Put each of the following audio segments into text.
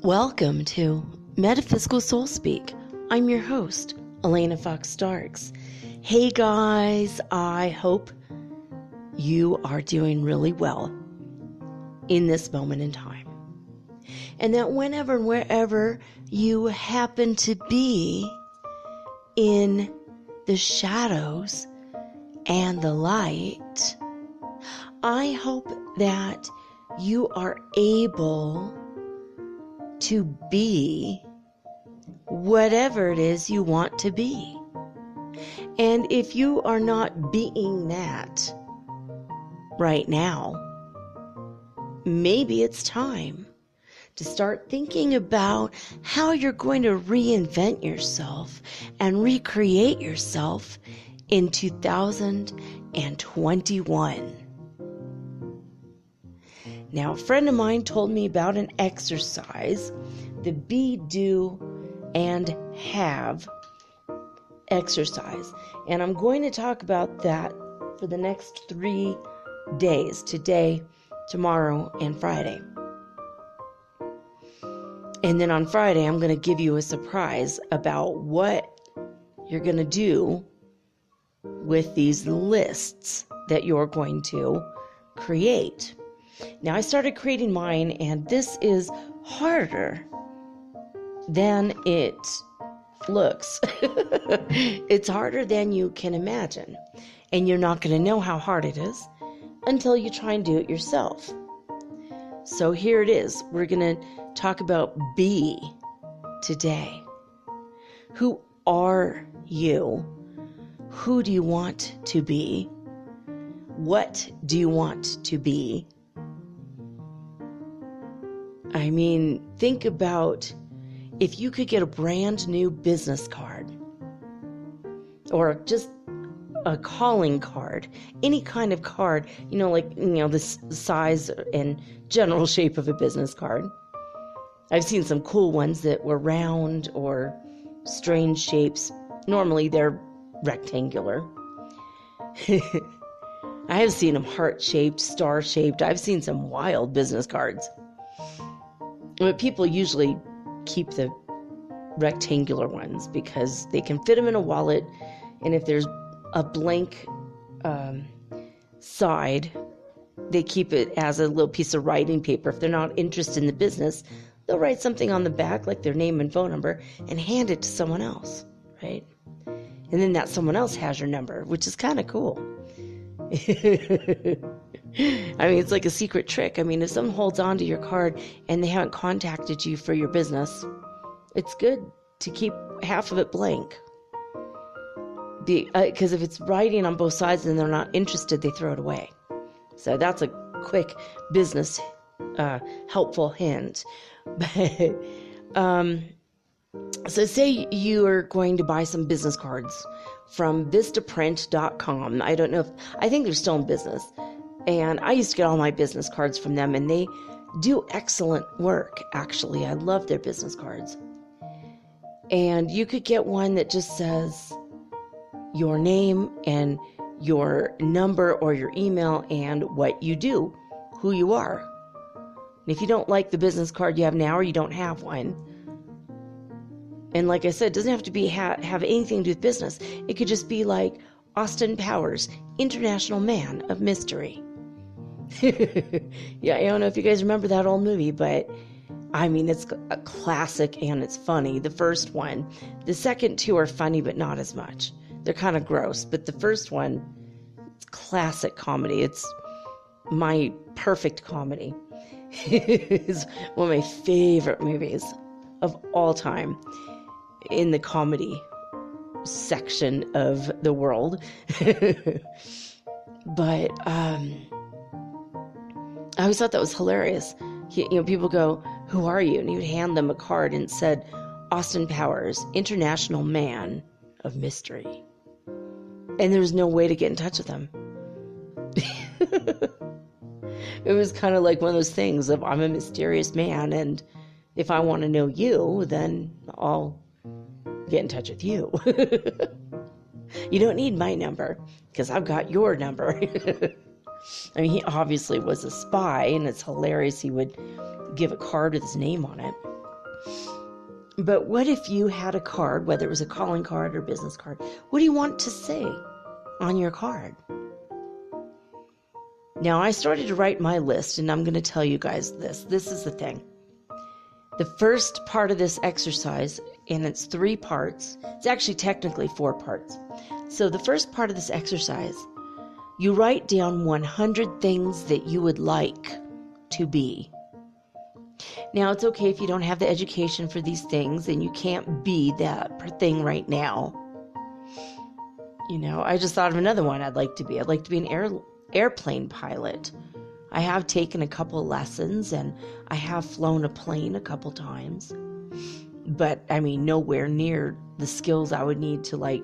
Welcome to Metaphysical Soul Speak. I'm your host, Elena Fox Starks. Hey guys, I hope you are doing really well in this moment in time. And that whenever and wherever you happen to be in the shadows and the light, I hope that you are able to be whatever it is you want to be. And if you are not being that right now, maybe it's time to start thinking about how you're going to reinvent yourself and recreate yourself in 2021. Now, a friend of mine told me about an exercise, the be, do, and have exercise. And I'm going to talk about that for the next 3 days, today, tomorrow, and Friday. And then on Friday, I'm going to give you a surprise about what you're going to do with these lists that you're going to create. Now, I started creating mine, and this is harder than it looks. It's harder than you can imagine, and you're not going to know how hard it is until you try and do it yourself. So here it is. We're going to talk about be today. Who are you? Who do you want to be? What do you want to be? I mean, think about if you could get a brand new business card or just a calling card, any kind of card, the size and general shape of a business card. I've seen some cool ones that were round or strange shapes. Normally they're rectangular. I have seen them heart-shaped, star-shaped. I've seen some wild business cards. But people usually keep the rectangular ones because they can fit them in a wallet, and if there's a blank side, they keep it as a little piece of writing paper. If they're not interested in the business, they'll write something on the back, like their name and phone number, and hand it to someone else, right? And then that someone else has your number, which is kind of cool. I mean, it's like a secret trick. I mean, if someone holds on to your card and they haven't contacted you for your business, it's good to keep half of it blank. Because if it's writing on both sides and they're not interested, they throw it away. So that's a quick business helpful hint. So say you are going to buy some business cards from vistaprint.com. I think they're still in business. And I used to get all my business cards from them, and they do excellent work, actually. I love their business cards. And you could get one that just says your name and your number or your email and what you do, who you are. And if you don't like the business card you have now, or you don't have one, and like I said, it doesn't have to be have anything to do with business. It could just be like Austin Powers, International Man of Mystery. Yeah, I don't know if you guys remember that old movie, but I mean, it's a classic and it's funny. The first one. The second two are funny, but not as much. They're kind of gross, but the first one, it's classic comedy. It's my perfect comedy. It's one of my favorite movies of all time. in the comedy section of the world. But I always thought that was hilarious. People go, "Who are you?" And he would hand them a card and it said, "Austin Powers, International Man of Mystery." And there was no way to get in touch with him. It was kind of like one of those things of, I'm a mysterious man, and if I want to know you, then I'll get in touch with you. You don't need my number, because I've got your number. I mean, he obviously was a spy, and it's hilarious he would give a card with his name on it. But what if you had a card, whether it was a calling card or business card? What do you want to say on your card? Now, I started to write my list, and I'm going to tell you guys this. This is the thing. The first part of this exercise, and it's 3 parts. It's actually technically 4 parts. So the first part of this exercise, you write down 100 things that you would like to be. Now, it's okay if you don't have the education for these things and you can't be that thing right now. I just thought of another one I'd like to be. I'd like to be an airplane pilot. I have taken a couple lessons and I have flown a plane a couple times. But, I mean, nowhere near the skills I would need to,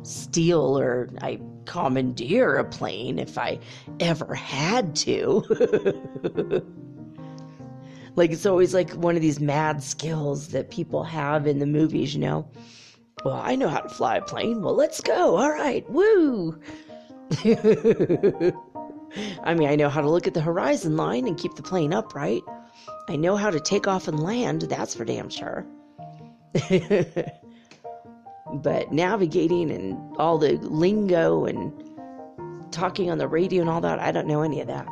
steal or commandeer a plane if I ever had to. It's always one of these mad skills that people have in the movies, Well, I know how to fly a plane. Well, let's go. All right. Woo! I mean, I know how to look at the horizon line and keep the plane upright. I know how to take off and land. That's for damn sure. But navigating and all the lingo and talking on the radio and all that, I don't know any of that.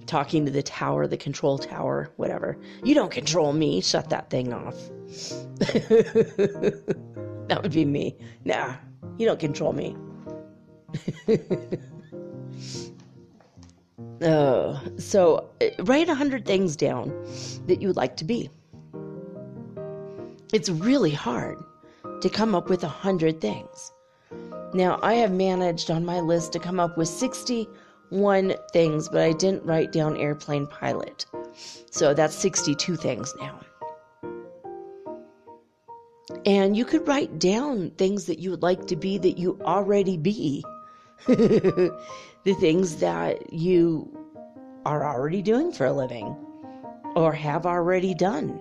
Talking to the tower, the control tower, whatever. You don't control me. Shut that thing off. That would be me. Nah, you don't control me. So write 100 things down that you would like to be. It's really hard to come up with 100 things. Now, I have managed on my list to come up with 61 things, but I didn't write down airplane pilot. So that's 62 things now. And you could write down things that you would like to be that you already be. The things that you are already doing for a living or have already done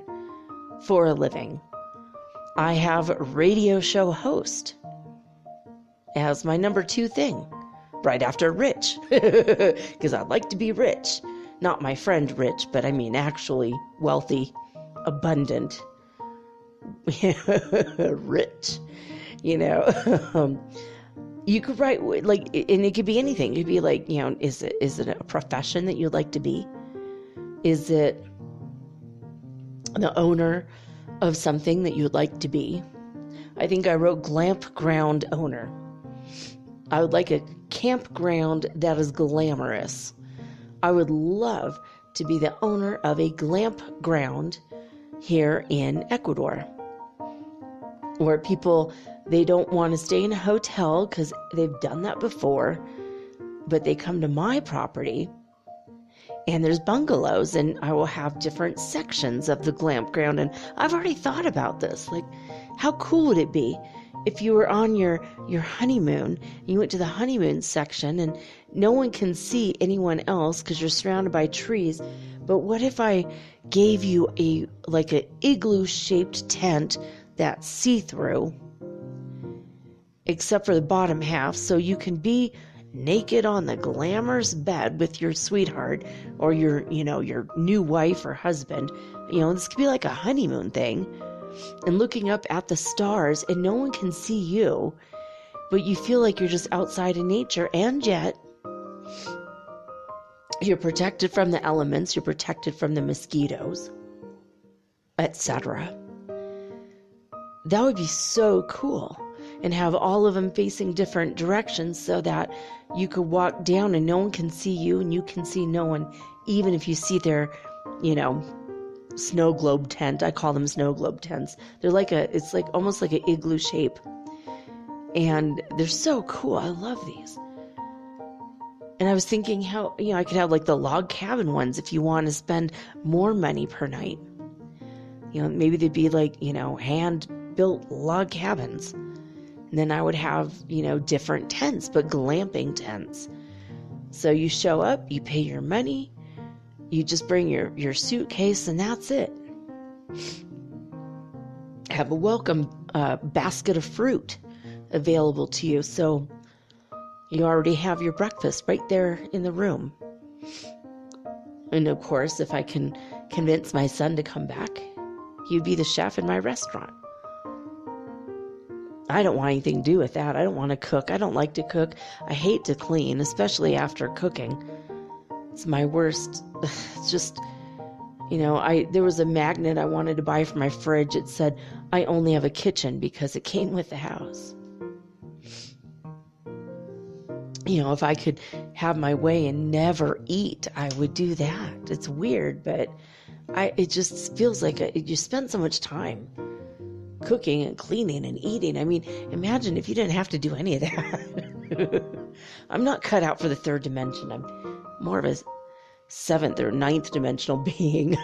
for a living. I have a radio show host as my number 2 thing, right after rich, because I'd like to be rich. Not my friend rich, but I mean actually wealthy, abundant, rich, You could write, and it could be anything. It could be is it a profession that you'd like to be? Is it the owner of something that you would like to be? I think I wrote glamp ground owner. I would like a campground that is glamorous. I would love to be the owner of a glamp ground here in Ecuador, where people, they don't want to stay in a hotel because they've done that before, but they come to my property and there's bungalows, and I will have different sections of the glamp ground. And I've already thought about this. How cool would it be if you were on your honeymoon, and you went to the honeymoon section and no one can see anyone else because you're surrounded by trees. But what if I gave you an igloo shaped tent that's see-through, except for the bottom half, so you can be naked on the glamorous bed with your sweetheart or your new wife or husband. This could be like a honeymoon thing, and looking up at the stars, and no one can see you, but you feel like you're just outside in nature, and yet you're protected from the elements, you're protected from the mosquitoes, etc. That would be so cool. And have all of them facing different directions so that you could walk down and no one can see you and you can see no one, even if you see their, snow globe tent. I call them snow globe tents. They're it's like almost like an igloo shape. And they're so cool. I love these. And I was thinking how, I could have like the log cabin ones if you want to spend more money per night. Maybe they'd be like, hand-built log cabins. And then I would have, different tents, but glamping tents. So you show up, you pay your money, you just bring your suitcase, and that's it. Have a welcome basket of fruit available to you. So you already have your breakfast right there in the room. And of course, if I can convince my son to come back, he'd be the chef in my restaurant. I don't want anything to do with that. I don't want to cook. I don't like to cook. I hate to clean, especially after cooking. It's my worst. It's just, there was a magnet I wanted to buy for my fridge. It said, I only have a kitchen, because it came with the house. If I could have my way and never eat, I would do that. It's weird, but it just feels like you spend so much time cooking and cleaning and eating. I mean, imagine if you didn't have to do any of that. I'm not cut out for the third dimension. I'm more of a seventh or ninth dimensional being.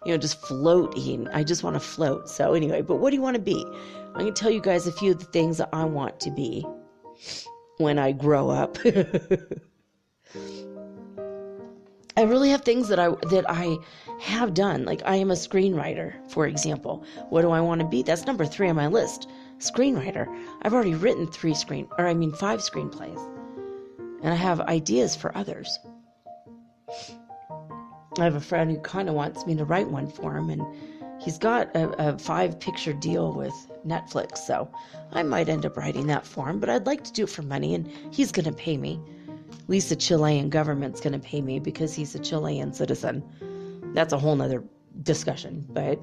Just floating. I just want to float. So anyway, but what do you want to be? I'm going to tell you guys a few of the things that I want to be when I grow up. I really have things that I have done. Like, I am a screenwriter, for example. What do I want to be? That's number 3 on my list. Screenwriter. I've already written 5 screenplays. And I have ideas for others. I have a friend who kind of wants me to write one for him, and he's got a 5-picture deal with Netflix, so I might end up writing that for him, but I'd like to do it for money, and he's going to pay me. At least the Chilean government's going to pay me because he's a Chilean citizen. That's a whole nother discussion. But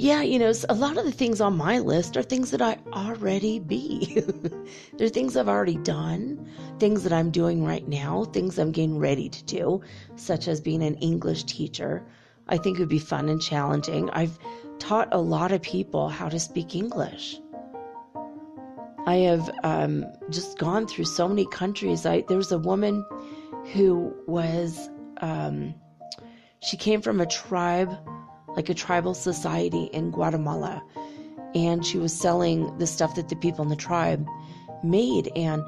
yeah, a lot of the things on my list are things that I already be. They're things I've already done, things that I'm doing right now, things I'm getting ready to do, such as being an English teacher. I think it would be fun and challenging. I've taught a lot of people how to speak English. I have just gone through so many countries. There was a woman who was, she came from a tribe, like a tribal society in Guatemala, and she was selling the stuff that the people in the tribe made, and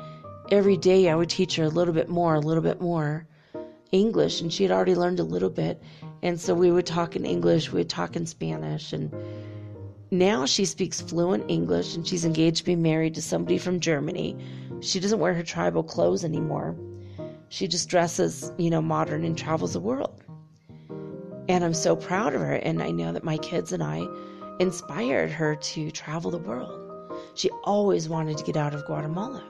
every day I would teach her a little bit more English, and she had already learned a little bit, and so we would talk in English, we would talk in Spanish, and now she speaks fluent English, and she's engaged to be married to somebody from Germany. She doesn't wear her tribal clothes anymore. She just dresses, modern, and travels the world. And I'm so proud of her, and I know that my kids and I inspired her to travel the world. She always wanted to get out of Guatemala.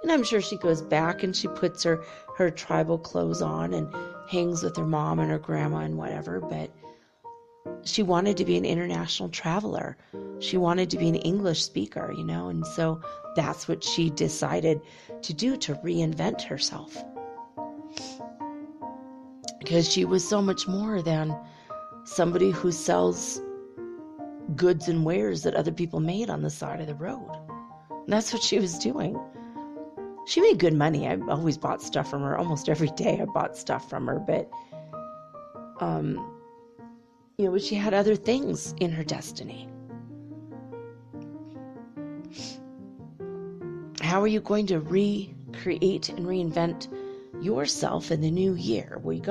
And I'm sure she goes back and she puts her tribal clothes on and hangs with her mom and her grandma and whatever, but she wanted to be an international traveler. She wanted to be an English speaker, and so that's what she decided to do, to reinvent herself. Because she was so much more than somebody who sells goods and wares that other people made on the side of the road. And that's what she was doing. She made good money. I always bought stuff from her. Almost every day I bought stuff from her, but she had other things in her destiny. How are you going to recreate and reinvent yourself in the new year? Well, you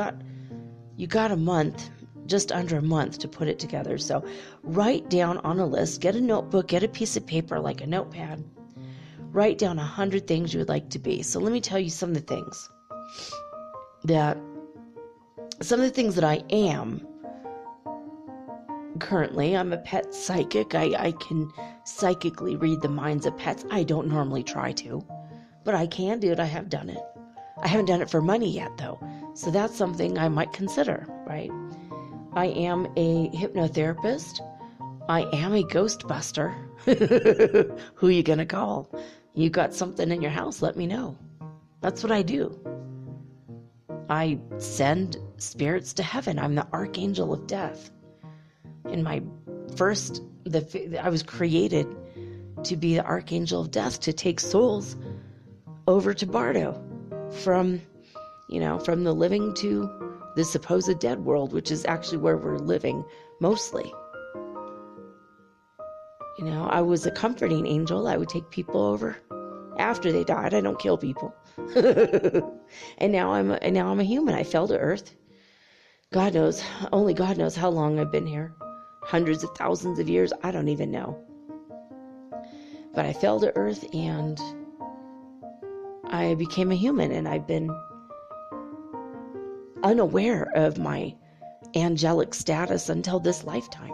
got a month, just under a month to put it together. So write down on a list, get a notebook, get a piece of paper like a notepad. Write down 100 things you would like to be. So let me tell you some of the things that I am. Currently, I'm a pet psychic. I can psychically read the minds of pets. I don't normally try to, but I can do it. I have done it. I haven't done it for money yet, though. So that's something I might consider, right? I am a hypnotherapist. I am a ghostbuster. Who are you going to call? You got something in your house, let me know. That's what I do. I send spirits to heaven. I'm the archangel of death. In my I was created to be the archangel of death, to take souls over to Bardo from the living to the supposed dead world, which is actually where we're living mostly. I was a comforting angel. I would take people over after they died. I don't kill people. And now I'm a human. I fell to earth. Only God knows how long I've been here. Hundreds of thousands of years. I don't even know. But I fell to earth and I became a human, and I've been unaware of my angelic status until this lifetime.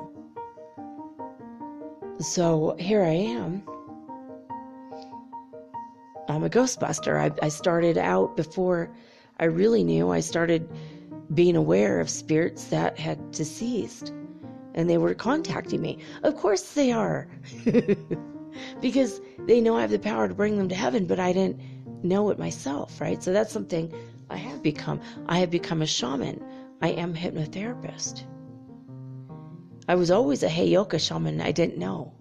So here I am. I'm a Ghostbuster. I started out before I really knew. I started being aware of spirits that had deceased, and they were contacting me. Of course they are. Because they know I have the power to bring them to heaven, but I didn't know it myself, right? So that's something I have become. I have become a shaman. I am a hypnotherapist. I was always a Heyoka shaman. I didn't know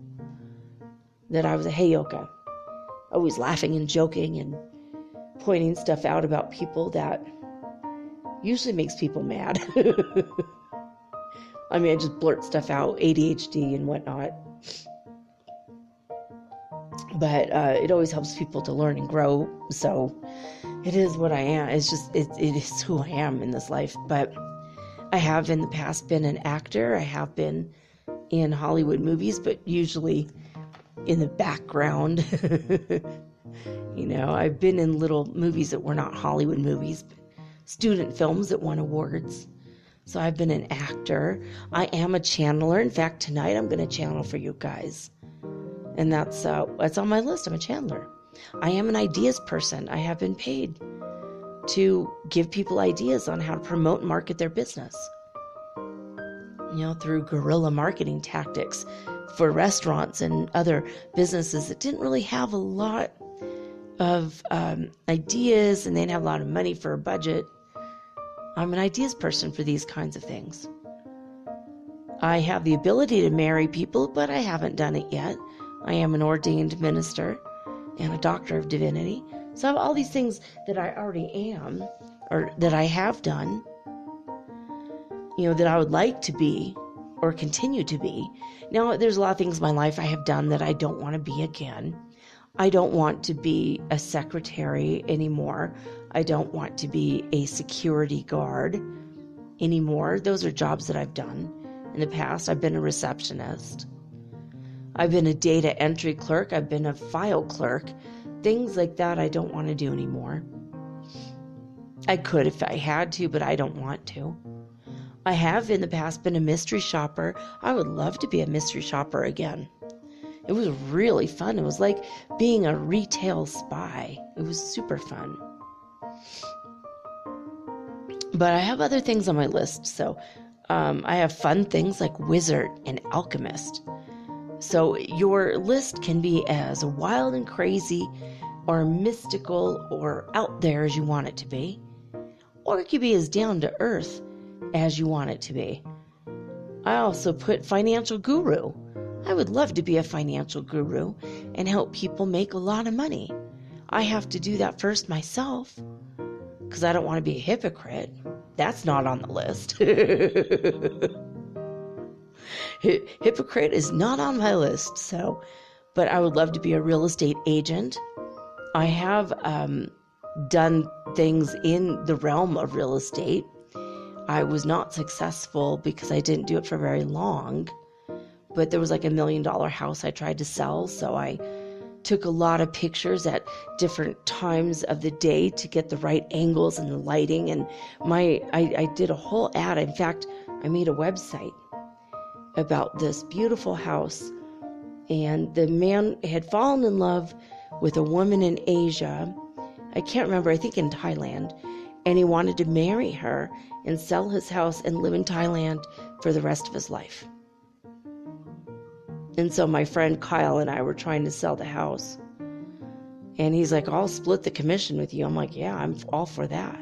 that I was a Heyoka. Always laughing and joking and pointing stuff out about people that usually makes people mad. I mean, I just blurt stuff out, ADHD and whatnot. But it always helps people to learn and grow. So it is what I am. It's just, it is who I am in this life. But I have in the past been an actor. I have been in Hollywood movies, but usually in the background. I've been in little movies that were not Hollywood movies, but student films that won awards. So I've been an actor. I am a channeler. In fact, tonight I'm going to channel for you guys. And that's on my list. I'm a channeler. I am an ideas person. I have been paid to give people ideas on how to promote and market their business. Through guerrilla marketing tactics for restaurants and other businesses that didn't really have a lot of ideas, and they didn't have a lot of money for a budget. I'm an ideas person for these kinds of things. I have the ability to marry people, but I haven't done it yet. I am an ordained minister and a doctor of divinity. So I have all these things that I already am, or that I have done, that I would like to be or continue to be. Now, there's a lot of things in my life I have done that I don't want to be again. I don't want to be a secretary anymore. I don't want to be a security guard anymore. Those are jobs that I've done in the past. I've been a receptionist. I've been a data entry clerk. I've been a file clerk. Things like that I don't want to do anymore. I could if I had to, but I don't want to. I have in the past been a mystery shopper. I would love to be a mystery shopper again. It was really fun. It was like being a retail spy. It was super fun. But I have other things on my list. So I have fun things like wizard and alchemist. So your list can be as wild and crazy or mystical or out there as you want it to be. Or it could be as down to earth as you want it to be. I also put financial guru. I would love to be a financial guru and help people make a lot of money. I have to do that first myself because I don't want to be a hypocrite. That's not on the list. Hypocrite is not on my list. But I would love to be a real estate agent. I have done things in the realm of real estate. I was not successful because I didn't do it for very long. But there was like $1 million house I tried to sell. So I took a lot of pictures at different times of the day to get the right angles and the lighting. And I did a whole ad. In fact, I made a website about this beautiful house. And the man had fallen in love with a woman in Asia. I can't remember, I think in Thailand. And he wanted to marry her and sell his house and live in Thailand for the rest of his life. And so my friend Kyle and I were trying to sell the house. And he's like, I'll split the commission with you. I'm like, yeah, I'm all for that.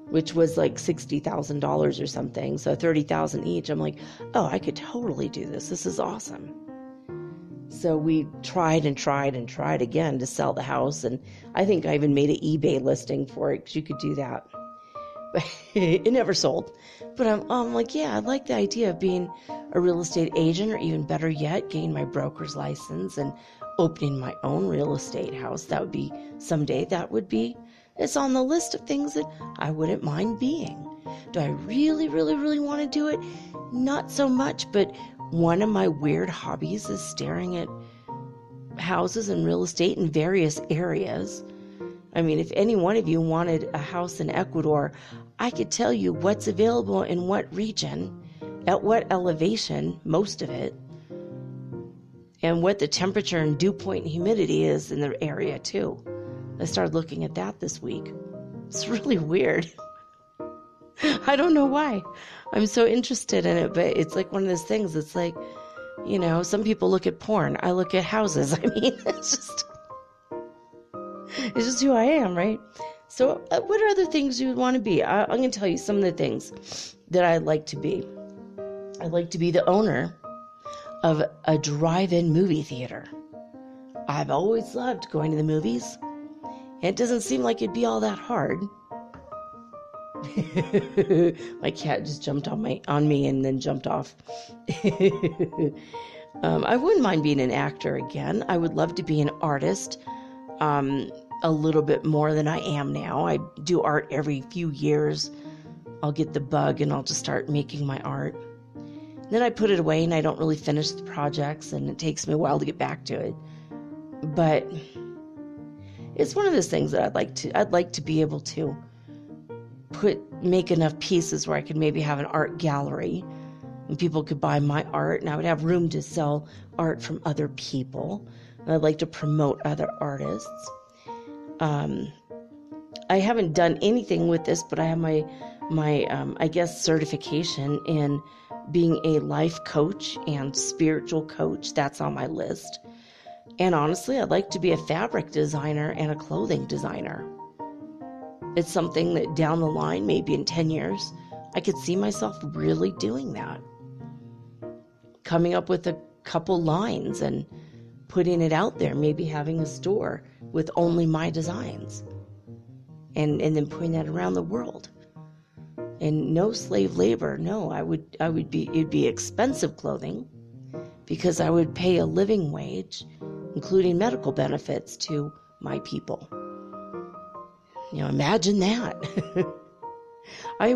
which was like $60,000 or something. So $30,000 each. I'm like, oh, I could totally do this. This is awesome. So we tried and tried and tried again to sell the house. And I think I even made an eBay listing for it because you could do that. But it never sold. But I'm like, yeah, I like the idea of being a real estate agent, or even better yet, getting my broker's license and opening my own real estate house. That would be someday. It's on the list of things that I wouldn't mind being. Do I really, really, really want to do it? Not so much, but one of my weird hobbies is staring at houses and real estate in various areas. I mean, if any one of you wanted a house in Ecuador, I could tell you what's available in what region, at what elevation, most of it, and what the temperature and dew point and humidity is in the area too. I started looking at that this week. It's really weird. I don't know why. I'm so interested in it, but it's like one of those things. It's like, some people look at porn. I look at houses. I mean, it's just who I am, right? So what are other things you would want to be? I'm going to tell you some of the things that I'd like to be. I'd like to be the owner of a drive-in movie theater. I've always loved going to the movies. It doesn't seem like it'd be all that hard. My cat just jumped on me and then jumped off. I wouldn't mind being an actor again. I would love to be an artist. A little bit more than I am now. I do art every few years. I'll get the bug and I'll just start making my art. Then I put it away and I don't really finish the projects, and it takes me a while to get back to it. But it's one of those things that I'd like to be able to make enough pieces where I could maybe have an art gallery and people could buy my art, and I would have room to sell art from other people. And I'd like to promote other artists. I haven't done anything with this, but I have my I guess certification in being a life coach and spiritual coach. That's on my list. And honestly, I'd like to be a fabric designer and a clothing designer. It's something that down the line, maybe in 10 years, I could see myself really doing that. Coming up with a couple lines and putting it out there, maybe having a store with only my designs, and then putting that around the world. And no slave labor. No, it'd be expensive clothing, because I would pay a living wage, including medical benefits, to my people. Imagine that. I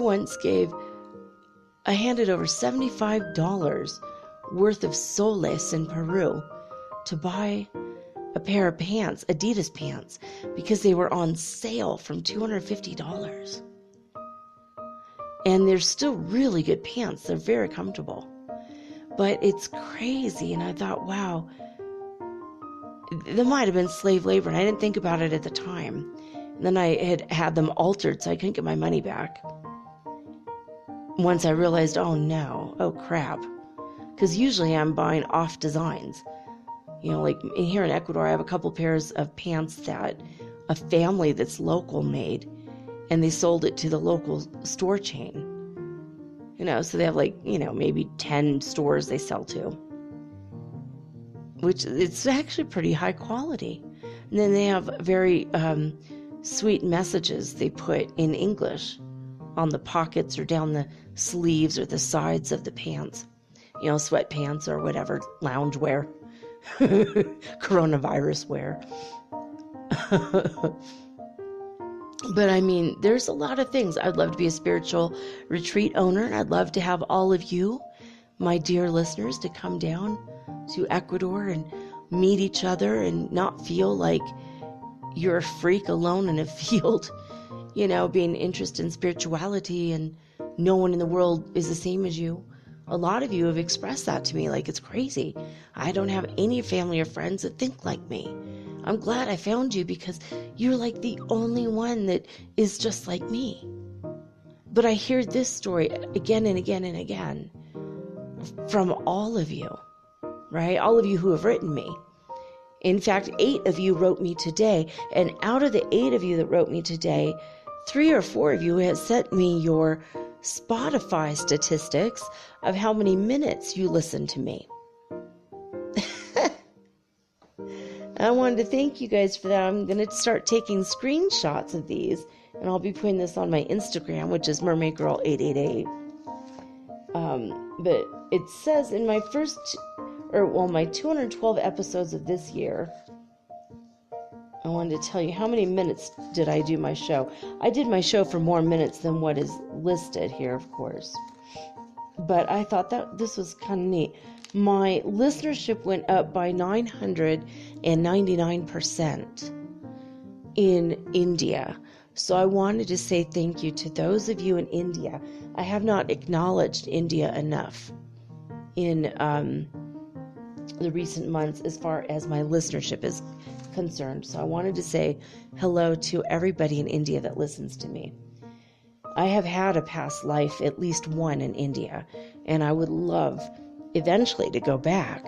handed over $75 worth of soles in Peru to buy a pair of pants, Adidas pants, because they were on sale from $250. And they're still really good pants. They're very comfortable. But it's crazy. And I thought, wow, there might have been slave labor, and I didn't think about it at the time. And then I had them altered, so I couldn't get my money back. Once I realized, oh crap. Because usually I'm buying off designs. Like here in Ecuador, I have a couple pairs of pants that a family that's local made, and they sold it to the local store chain. So they have maybe 10 stores they sell to, which it's actually pretty high quality. And then they have very sweet messages they put in English on the pockets or down the sleeves or the sides of the pants, sweatpants or whatever, lounge wear, coronavirus wear. But I mean, there's a lot of things. I'd love to be a spiritual retreat owner, and I'd love to have all of you, my dear listeners, to come down to Ecuador and meet each other and not feel like you're a freak alone in a field, being interested in spirituality and no one in the world is the same as you. A lot of you have expressed that to me, like it's crazy. I don't have any family or friends that think like me. I'm glad I found you, because you're like the only one that is just like me. But I hear this story again and again and again from all of you, right? All of you who have written me. In fact, 8 of you wrote me today, and out of the 8 of you that wrote me today, 3 or 4 of you have sent me your Spotify statistics of how many minutes you listen to me. I wanted to thank you guys for that. I'm going to start taking screenshots of these, and I'll be putting this on my Instagram, which is mermaidgirl888. But it says in my my 212 episodes of this year, I wanted to tell you how many minutes did I do my show. I did my show for more minutes than what is listed here, of course. But I thought that this was kind of neat. My listenership went up by 999% in India. So I wanted to say thank you to those of you in India. I have not acknowledged India enough in the recent months as far as my listenership is concerned. So I wanted to say hello to everybody in India that listens to me. I have had a past life, at least one in India, and I would love eventually to go back.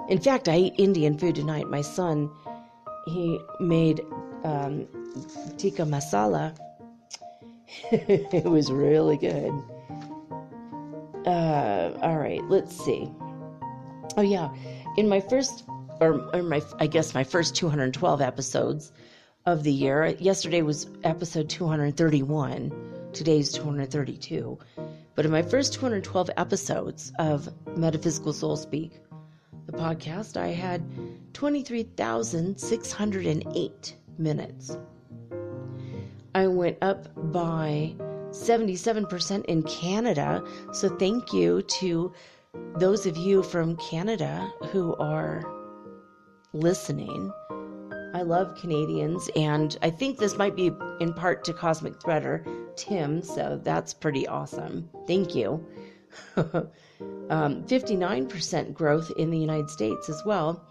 In fact, I ate Indian food tonight. My son, he made tikka masala. It was really good. All right, let's see. Oh yeah, in my first, my first 212 episodes of the year. Yesterday was episode 231. Today's 232. But in my first 212 episodes of Metaphysical Soul Speak, the podcast, I had 23,608 minutes. I went up by 77% in Canada. So thank you to those of you from Canada who are listening. I love Canadians, and I think this might be in part to Cosmic Threader, Tim, so that's pretty awesome. Thank you. 59% growth in the United States as well,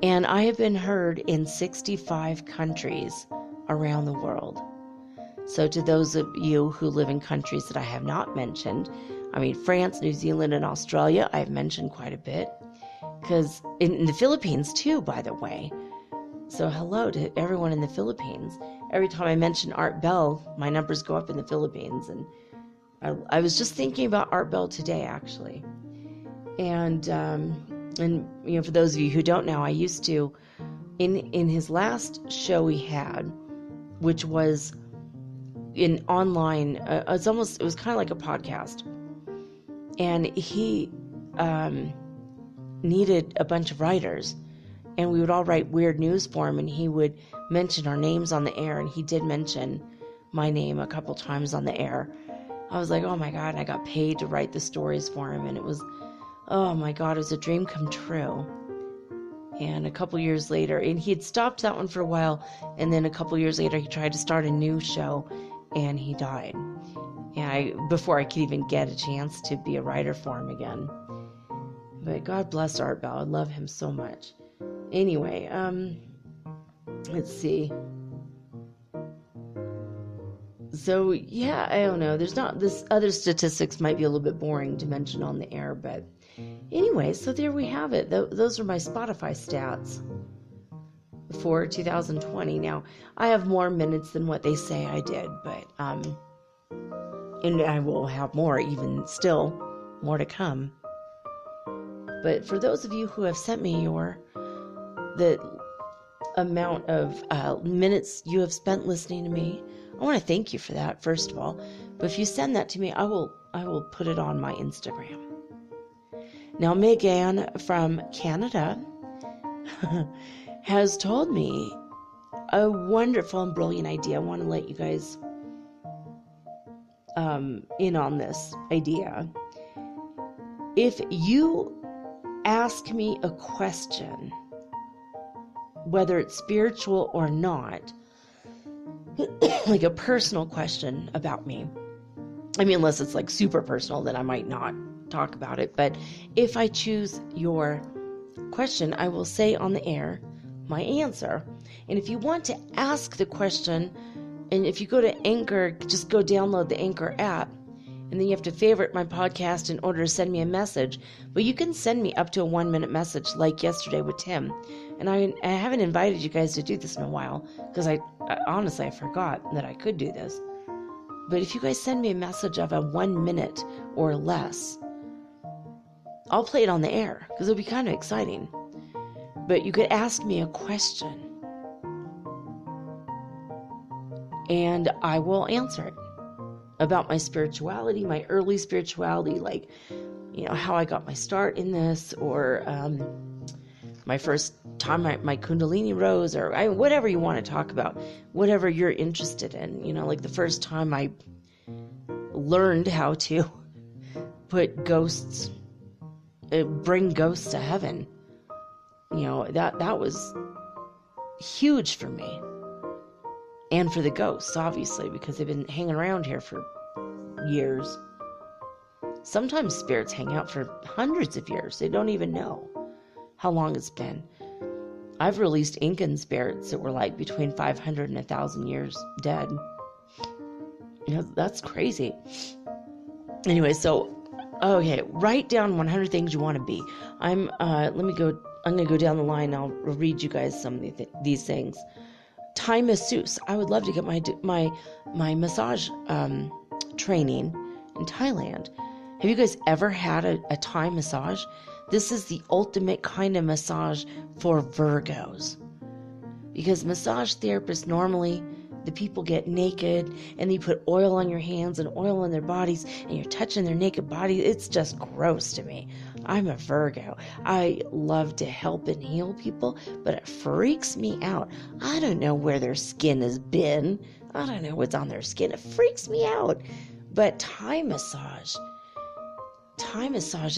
and I have been heard in 65 countries around the world. So to those of you who live in countries that I have not mentioned, France, New Zealand, and Australia, I've mentioned quite a bit, because in the Philippines too, by the way. So hello to everyone in the Philippines. Every time I mention Art Bell, my numbers go up in the Philippines. And I was just thinking about Art Bell today, actually. And for those of you who don't know, I used to, in his last show he had, which was in online, it was kind of like a podcast. And he needed a bunch of writers. And we would all write weird news for him, and he would mention our names on the air, and he did mention my name a couple times on the air. I was like, oh my God, and I got paid to write the stories for him, and it was, oh my God, it was a dream come true. And a couple years later, and he had stopped that one for a while, and then a couple years later, he tried to start a new show, and he died. And before I could even get a chance to be a writer for him again. But God bless Art Bell, I love him so much. Anyway, let's see. So, yeah, I don't know. There's not, this other statistics might be a little bit boring to mention on the air, but anyway, so there we have it. Those are my Spotify stats for 2020. Now, I have more minutes than what they say I did, but, and I will have more, even still, more to come. But for those of you who have sent me the amount of minutes you have spent listening to me, I want to thank you for that, first of all. But if you send that to me, I will put it on my Instagram. Now, Megan from Canada has told me a wonderful and brilliant idea. I want to let you guys in on this idea. If you ask me a question, whether it's spiritual or not, like a personal question about me, unless it's like super personal, then I might not talk about it. But if I choose your question, I will say on the air my answer. And if you want to ask the question, and if you go to Anchor, just go download the Anchor app, and then you have to favorite my podcast in order to send me a message. But you can send me up to a 1-minute message like yesterday with Tim. And I haven't invited you guys to do this in a while, because I honestly, I forgot that I could do this. But if you guys send me a message of a 1 minute or less, I'll play it on the air because it'll be kind of exciting. But you could ask me a question and I will answer it about my spirituality, my early spirituality, like, how I got my start in this, or my first time my Kundalini rose, or whatever you want to talk about, whatever you're interested in, like the first time I learned how to put ghosts, bring ghosts to heaven. That was huge for me. And for the ghosts, obviously, because they've been hanging around here for years. Sometimes spirits hang out for hundreds of years. They don't even know how long it's been. I've released Incan spirits that were like between 500 and 1,000 years dead. That's crazy. Anyway, so, okay, write down 100 things you want to be. I'm going to go down the line. I'll read you guys some of these things. Thai masseuse. I would love to get my massage training in Thailand. Have you guys ever had a Thai massage? This is the ultimate kind of massage for Virgos. Because massage therapists, normally the people get naked and you put oil on your hands and oil on their bodies and you're touching their naked body. It's just gross to me. I'm a Virgo. I love to help and heal people, but it freaks me out. I don't know where their skin has been. I don't know what's on their skin. It freaks me out. But Thai massage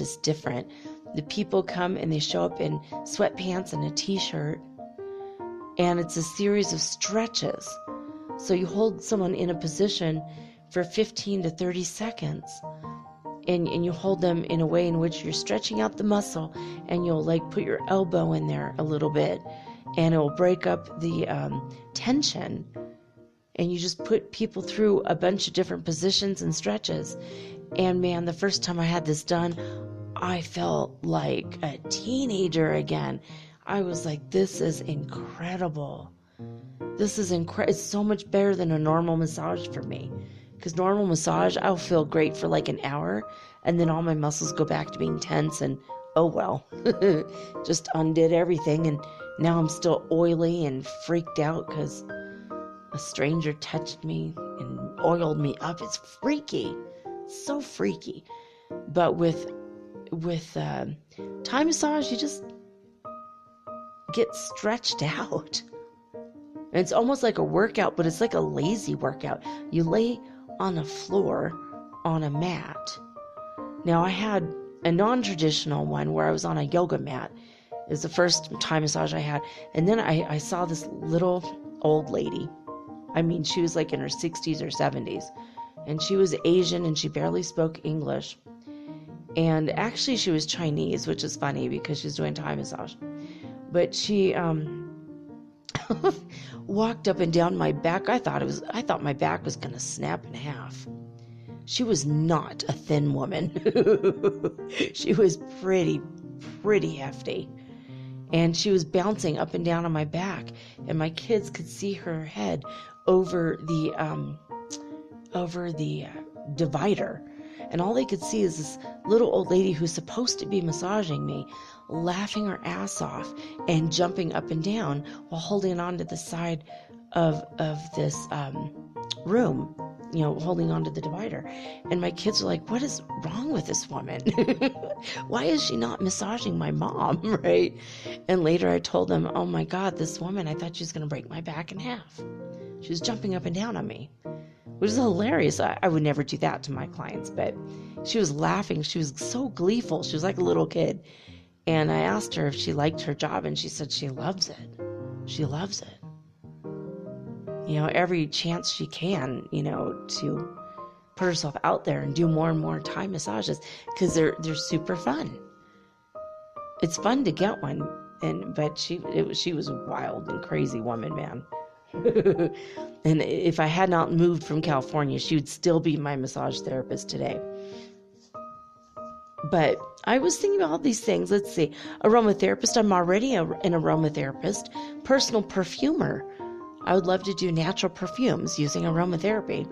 is different. The people come and they show up in sweatpants and a t-shirt, and it's a series of stretches. So you hold someone in a position for 15 to 30 seconds, and you hold them in a way in which you're stretching out the muscle, and you'll like put your elbow in there a little bit, and it will break up the tension, and you just put people through a bunch of different positions and stretches. And man, the first time I had this done, I felt like a teenager again. I was like, this is incredible. This is incredible. It's so much better than a normal massage for me. Because normal massage, I'll feel great for like an hour, and then all my muscles go back to being tense, and oh well, just undid everything, and now I'm still oily and freaked out because a stranger touched me and oiled me up. It's freaky. It's so freaky. But with Thai massage, you just get stretched out. And it's almost like a workout, but it's like a lazy workout. You lay on a floor on a mat. Now, I had a non-traditional one where I was on a yoga mat. It was the first Thai massage I had. And then I saw this little old lady. I mean, she was like in her 60s or 70s. And she was Asian and she barely spoke English. And actually she was Chinese, which is funny because she's doing Thai massage. But she walked up and down my back. I thought my back was going to snap in half. She was not a thin woman. She was pretty hefty. And she was bouncing up and down on my back, and my kids could see her head over the divider. And all they could see is this little old lady who's supposed to be massaging me, laughing her ass off and jumping up and down while holding on to the side of this room, holding on to the divider. And my kids are like, what is wrong with this woman? Why is she not massaging my mom, right? And later I told them, oh my God, this woman, I thought she was going to break my back in half. She was jumping up and down on me, which is hilarious. I would never do that to my clients, but she was laughing. She was so gleeful. She was like a little kid. And I asked her if she liked her job, and she said she loves it. She loves it. Every chance she can, to put herself out there and do more and more Thai massages, because they're super fun. It's fun to get one, but she was a wild and crazy woman, man. And if I had not moved from California, she would still be my massage therapist today. But I was thinking about all these things. Let's see. Aromatherapist. I'm already an aromatherapist. Personal perfumer. I would love to do natural perfumes using aromatherapy.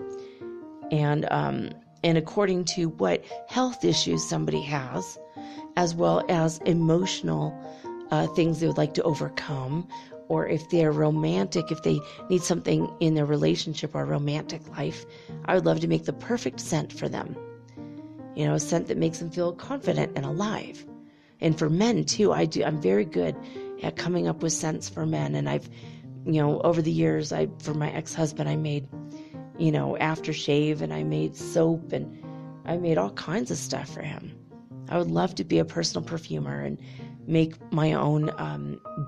and according to what health issues somebody has, as well as emotional things they would like to overcome, or if they're romantic, if they need something in their relationship or romantic life, I would love to make the perfect scent for them. You know, a scent that makes them feel confident and alive. And for men too, I'm very good at coming up with scents for men. And I've, you know, over the years, for my ex-husband, I made, you know, aftershave, and I made soap, and I made all kinds of stuff for him. I would love to be a personal perfumer and make my own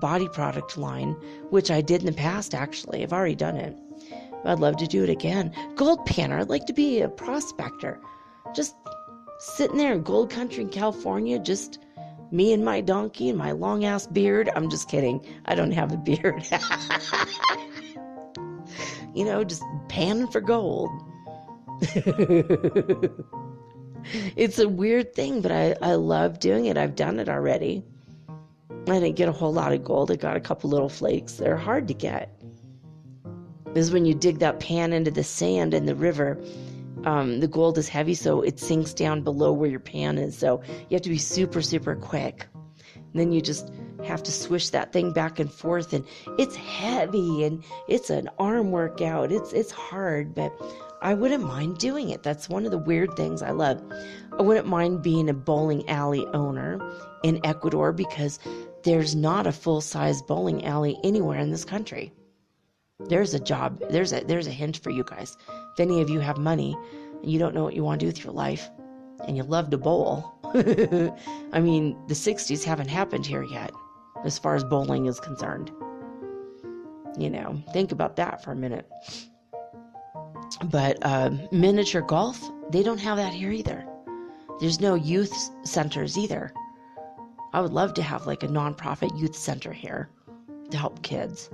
body product line, which I did in the past, actually. I've already done it. But I'd love to do it again. Gold panner. I'd like to be a prospector. Just sitting there in gold country in California, just me and my donkey and my long-ass beard. I'm just kidding. I don't have a beard. You know, just panning for gold. It's a weird thing, but I love doing it. I've done it already. I didn't get a whole lot of gold. I got a couple little flakes. They're hard to get. Because when you dig that pan into the sand in the river, the gold is heavy, so it sinks down below where your pan is. So you have to be super, super quick. And then you just have to swish that thing back and forth, and it's heavy, and it's an arm workout. It's hard, but I wouldn't mind doing it. That's one of the weird things I love. I wouldn't mind being a bowling alley owner in Ecuador, because there's not a full-size bowling alley anywhere in this country. There's a job. There's a hint for you guys. If any of you have money and you don't know what you want to do with your life and you love to bowl, I mean, the 60s haven't happened here yet as far as bowling is concerned. You know, think about that for a minute. But miniature golf, they don't have that here either. There's no youth centers either. I would love to have like a nonprofit youth center here to help kids,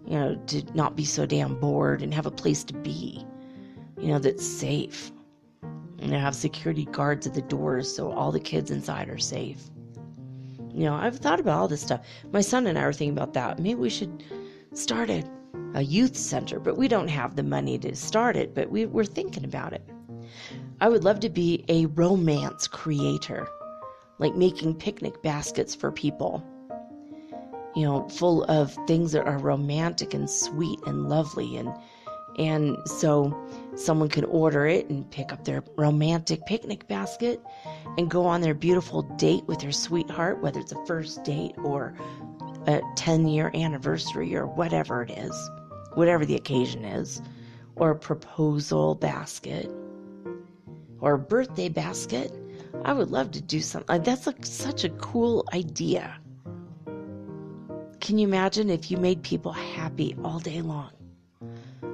you know, to not be so damn bored and have a place to be, you know, that's safe. And have security guards at the doors so all the kids inside are safe. You know, I've thought about all this stuff. My son and I are thinking about that. Maybe we should start a youth center, but we don't have the money to start it, but we're thinking about it. I would love to be a romance creator, like making picnic baskets for people, you know, full of things that are romantic and sweet and lovely, and so someone can order it and pick up their romantic picnic basket and go on their beautiful date with their sweetheart, whether it's a first date or a 10-year anniversary or whatever it is, whatever the occasion is, or a proposal basket or a birthday basket. I would love to do something. That's like such a cool idea. Can you imagine if you made people happy all day long?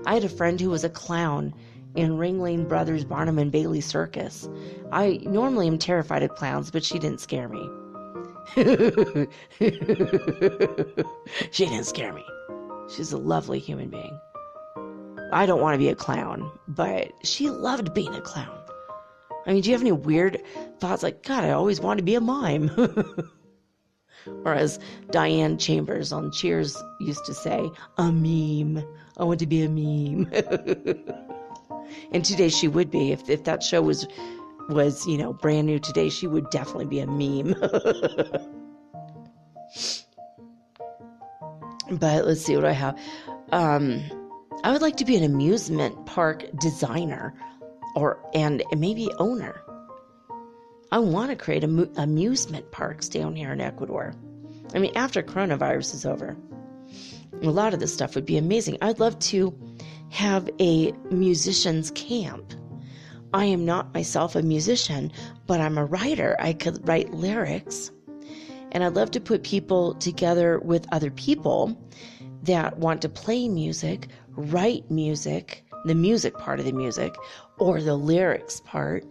I had a friend who was a clown in Ringling Brothers Barnum and Bailey Circus. I normally am terrified of clowns, but she didn't scare me. She didn't scare me. She's a lovely human being. I don't want to be a clown, but she loved being a clown. I mean, do you have any weird thoughts like, God, I always wanted to be a mime? Or as Diane Chambers on Cheers used to say, a meme. I want to be a meme. And today she would be. If that show was, you know, brand new today, she would definitely be a meme. But let's see what I have. I would like to be an amusement park designer and maybe owner. I want to create amusement parks down here in Ecuador. I mean, after coronavirus is over, a lot of this stuff would be amazing. I'd love to have a musician's camp. I am not myself a musician, but I'm a writer. I could write lyrics. And I'd love to put people together with other people that want to play music, write music, the music part of the music, or the lyrics part,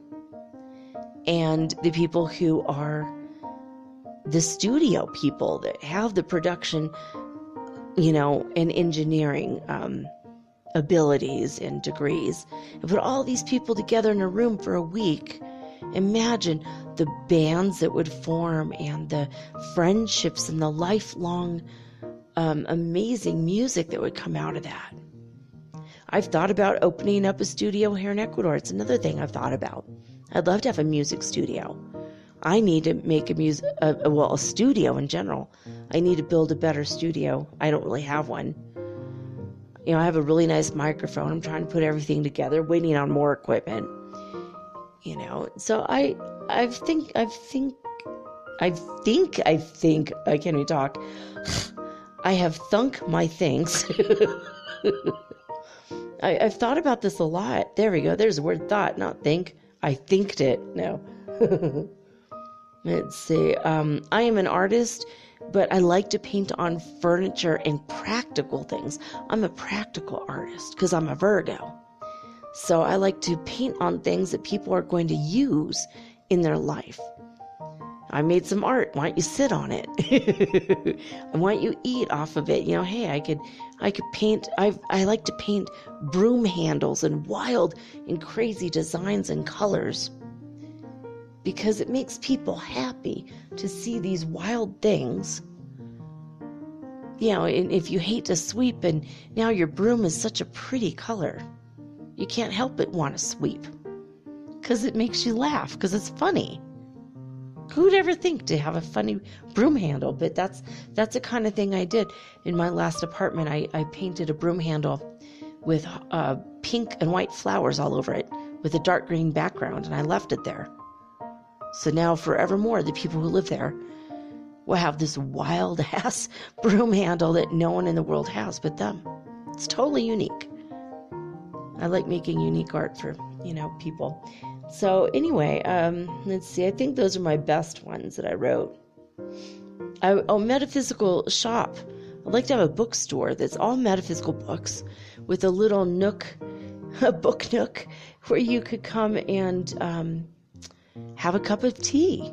and the people who are the studio people that have the production, you know, and engineering abilities and degrees, and put all these people together in a room for a week. Imagine the bands that would form and the friendships and the lifelong amazing music that would come out of that. I've thought about opening up a studio here in Ecuador. It's another thing I've thought about. I'd love to have a music studio. I need to make a studio in general. I need to build a better studio. I don't really have one. I have a really nice microphone. I'm trying to put everything together, waiting on more equipment. So I can't even talk. I have thunk my things. I've thought about this a lot. There we go. There's the word thought, not think. I thinked it. No. Let's see. I am an artist, but I like to paint on furniture and practical things. I'm a practical artist because I'm a Virgo. So I like to paint on things that people are going to use in their life. I made some art. Why don't you sit on it? And why don't you eat off of it? Hey, I could paint. I like to paint broom handles and wild and crazy designs and colors because it makes people happy to see these wild things. And if you hate to sweep and now your broom is such a pretty color, you can't help but want to sweep because it makes you laugh because it's funny. Who'd ever think to have a funny broom handle? But that's the kind of thing I did. In my last apartment, I painted a broom handle with pink and white flowers all over it with a dark green background, and I left it there. So now forevermore, the people who live there will have this wild-ass broom handle that no one in the world has but them. It's totally unique. I like making unique art for, people. So anyway, let's see. I think those are my best ones that I wrote. Metaphysical shop. I'd like to have a bookstore that's all metaphysical books with a little nook, a book nook, where you could come and have a cup of tea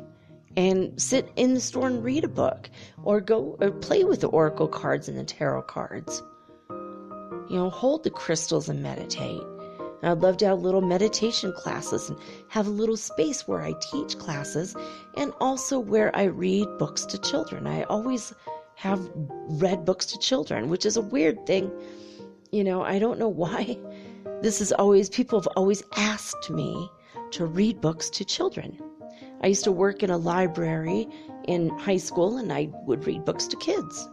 and sit in the store and read a book or go or play with the oracle cards and the tarot cards. Hold the crystals and meditate. And I'd love to have little meditation classes and have a little space where I teach classes and also where I read books to children. I always have read books to children, which is a weird thing. I don't know why. People have always asked me to read books to children. I used to work in a library in high school and I would read books to kids.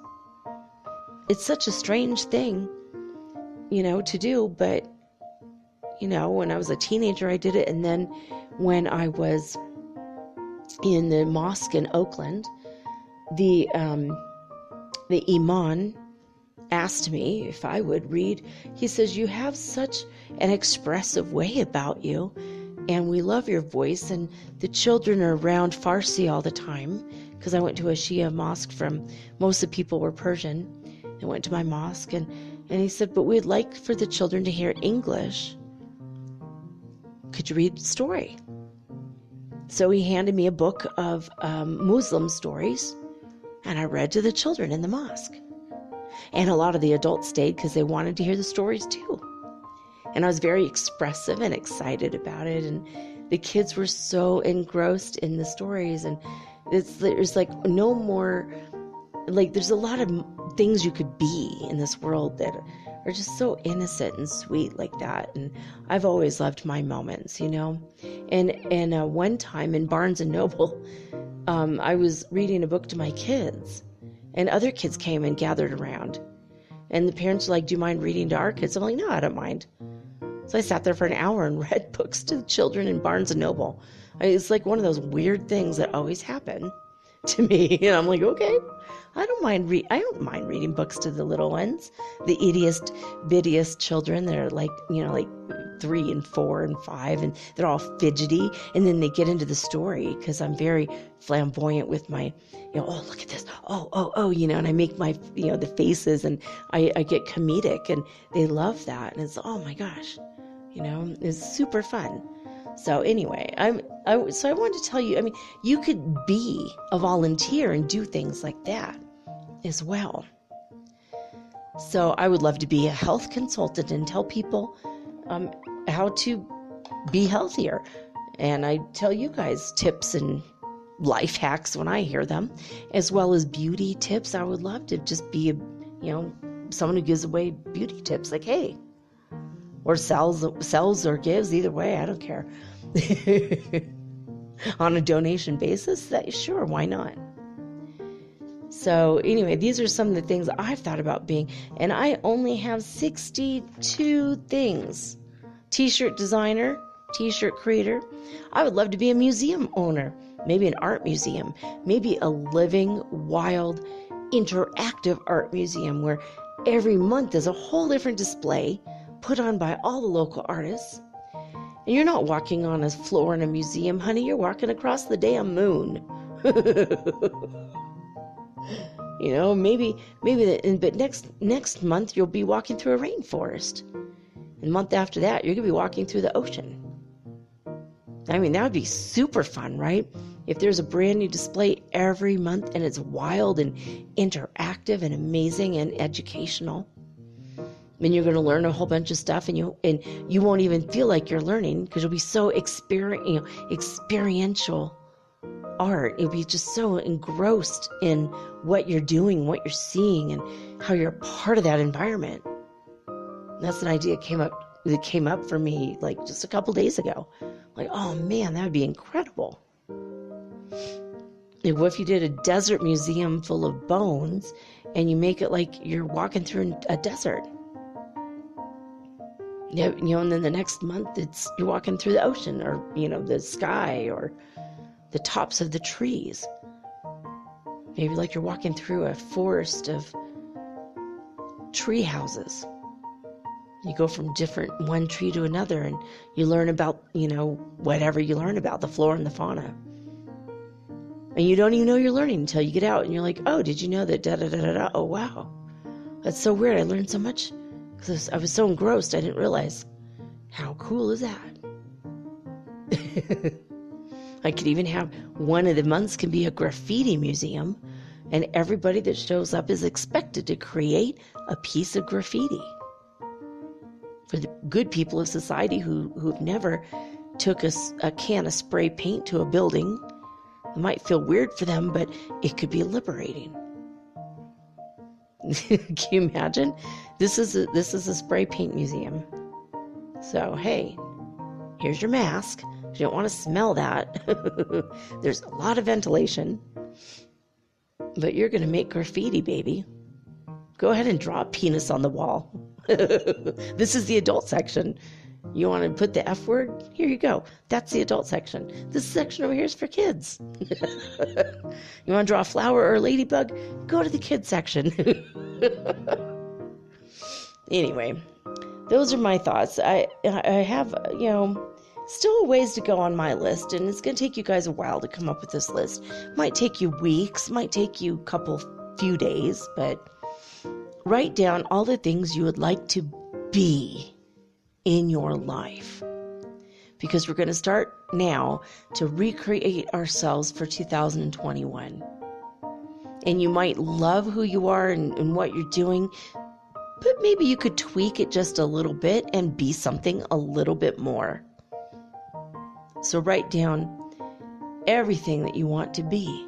It's such a strange thing, to do, but when I was a teenager, I did it. And then when I was in the mosque in Oakland, the imam asked me if I would read. He says, you have such an expressive way about you, and we love your voice. And the children are around Farsi all the time, because I went to a Shia mosque most of the people were Persian. I went to my mosque, and he said, but we'd like for the children to hear English. Could you read a story? So he handed me a book of Muslim stories, and I read to the children in the mosque. And a lot of the adults stayed because they wanted to hear the stories too. And I was very expressive and excited about it, and the kids were so engrossed in the stories. And there's like no more, like there's a lot of things you could be in this world that are just so innocent and sweet like that. And I've always loved my moments, And one time in Barnes and Noble, I was reading a book to my kids, and other kids came and gathered around. And the parents were like, do you mind reading to our kids? I'm like, no, I don't mind. So I sat there for an hour and read books to the children in Barnes and Noble. It's like one of those weird things that always happen to me. And I'm like, okay. I don't mind reading books to the little ones, the ittiest, bittiest children that are like 3 and 4 and 5, and they're all fidgety, and then they get into the story because I'm very flamboyant with my, oh, look at this, oh, and I make my, the faces, and I get comedic, and they love that, and it's, oh my gosh, it's super fun. So anyway, I wanted to tell you, you could be a volunteer and do things like that as well. So I would love to be a health consultant and tell people how to be healthier. And I tell you guys tips and life hacks when I hear them, as well as beauty tips. I would love to just be someone who gives away beauty tips. Like, hey, or sells or gives. Either way, I don't care. On a donation basis, sure, why not? So anyway, these are some of the things I've thought about being, and I only have 62 things. T-shirt designer, T-shirt creator. I would love to be a museum owner, maybe an art museum, maybe a living, wild, interactive art museum where every month is a whole different display put on by all the local artists. And you're not walking on a floor in a museum, honey. You're walking across the damn moon. You know, but next month you'll be walking through a rainforest. And the month after that, you're going to be walking through the ocean. I mean, that would be super fun, right? If there's a brand new display every month and it's wild and interactive and amazing and educational. And you're going to learn a whole bunch of stuff, and you won't even feel like you're learning because you'll be so experiential art. You'll be just so engrossed in what you're doing, what you're seeing, and how you're part of that environment. And that's an idea that came up for me like just a couple days ago. Like, oh man, that would be incredible. And what if you did a desert museum full of bones and you make it like you're walking through a desert? Yeah, and then the next month you're walking through the ocean, or the sky, or the tops of the trees. Maybe like you're walking through a forest of tree houses. You go from one tree to another, and you learn about whatever you learn about the flora and the fauna. And you don't even know you're learning until you get out and you're like, oh, did you know that da da da da da? Oh wow, that's so weird. I learned so much. Because I was so engrossed, I didn't realize. How cool is that? I could even have one of the months can be a graffiti museum, and everybody that shows up is expected to create a piece of graffiti. For the good people of society who've never took a can of spray paint to a building, it might feel weird for them, but it could be liberating. Can you imagine? This is a spray paint museum. So hey, here's your mask. You don't want to smell that. There's a lot of ventilation, but you're going to make graffiti, baby. Go ahead and draw a penis on the wall. This is the adult section. You want to put the F word? Here you go. That's the adult section. This section over here is for kids. You want to draw a flower or a ladybug? Go to the kids section. Anyway, those are my thoughts. I have, still a ways to go on my list, and it's going to take you guys a while to come up with this list. Might take you weeks, might take you few days, but write down all the things you would like to be in your life, because we're going to start now to recreate ourselves for 2021. And you might love who you are and what you're doing, but maybe you could tweak it just a little bit and be something a little bit more. So write down everything that you want to be,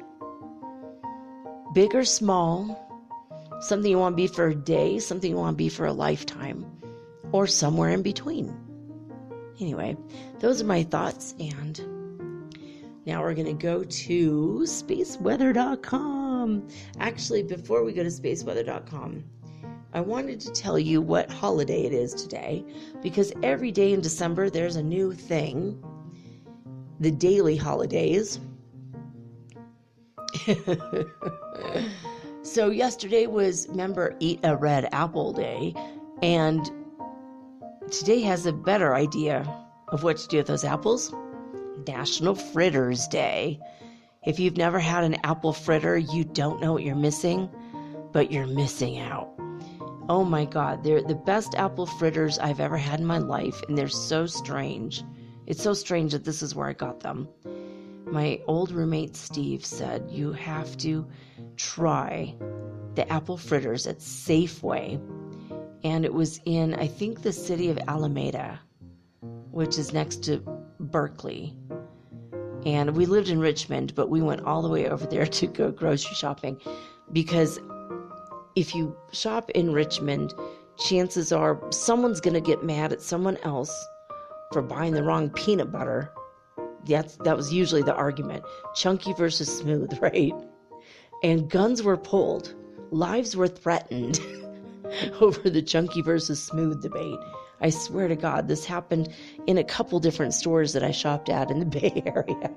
big or small, something you want to be for a day, something you want to be for a lifetime, or somewhere in between. Anyway, those are my thoughts, and now we're going to go to spaceweather.com. Actually, before we go to spaceweather.com, I wanted to tell you what holiday it is today, because every day in December there's a new thing. The daily holidays. So yesterday was, remember, Eat a Red Apple Day, and today has a better idea of what to do with those apples. National Fritters Day. If you've never had an apple fritter, you don't know what you're missing, but you're missing out. Oh my God, they're the best apple fritters I've ever had in my life, and they're so strange. It's so strange that this is where I got them. My old roommate Steve said, you have to try the apple fritters at Safeway. And it was in, I think, the city of Alameda, which is next to Berkeley. And we lived in Richmond, but we went all the way over there to go grocery shopping, because if you shop in Richmond, chances are someone's going to get mad at someone else for buying the wrong peanut butter. That was usually the argument. Chunky versus smooth, right? And guns were pulled. Lives were threatened over the chunky versus smooth debate. I swear to God, this happened in a couple different stores that I shopped at in the Bay Area.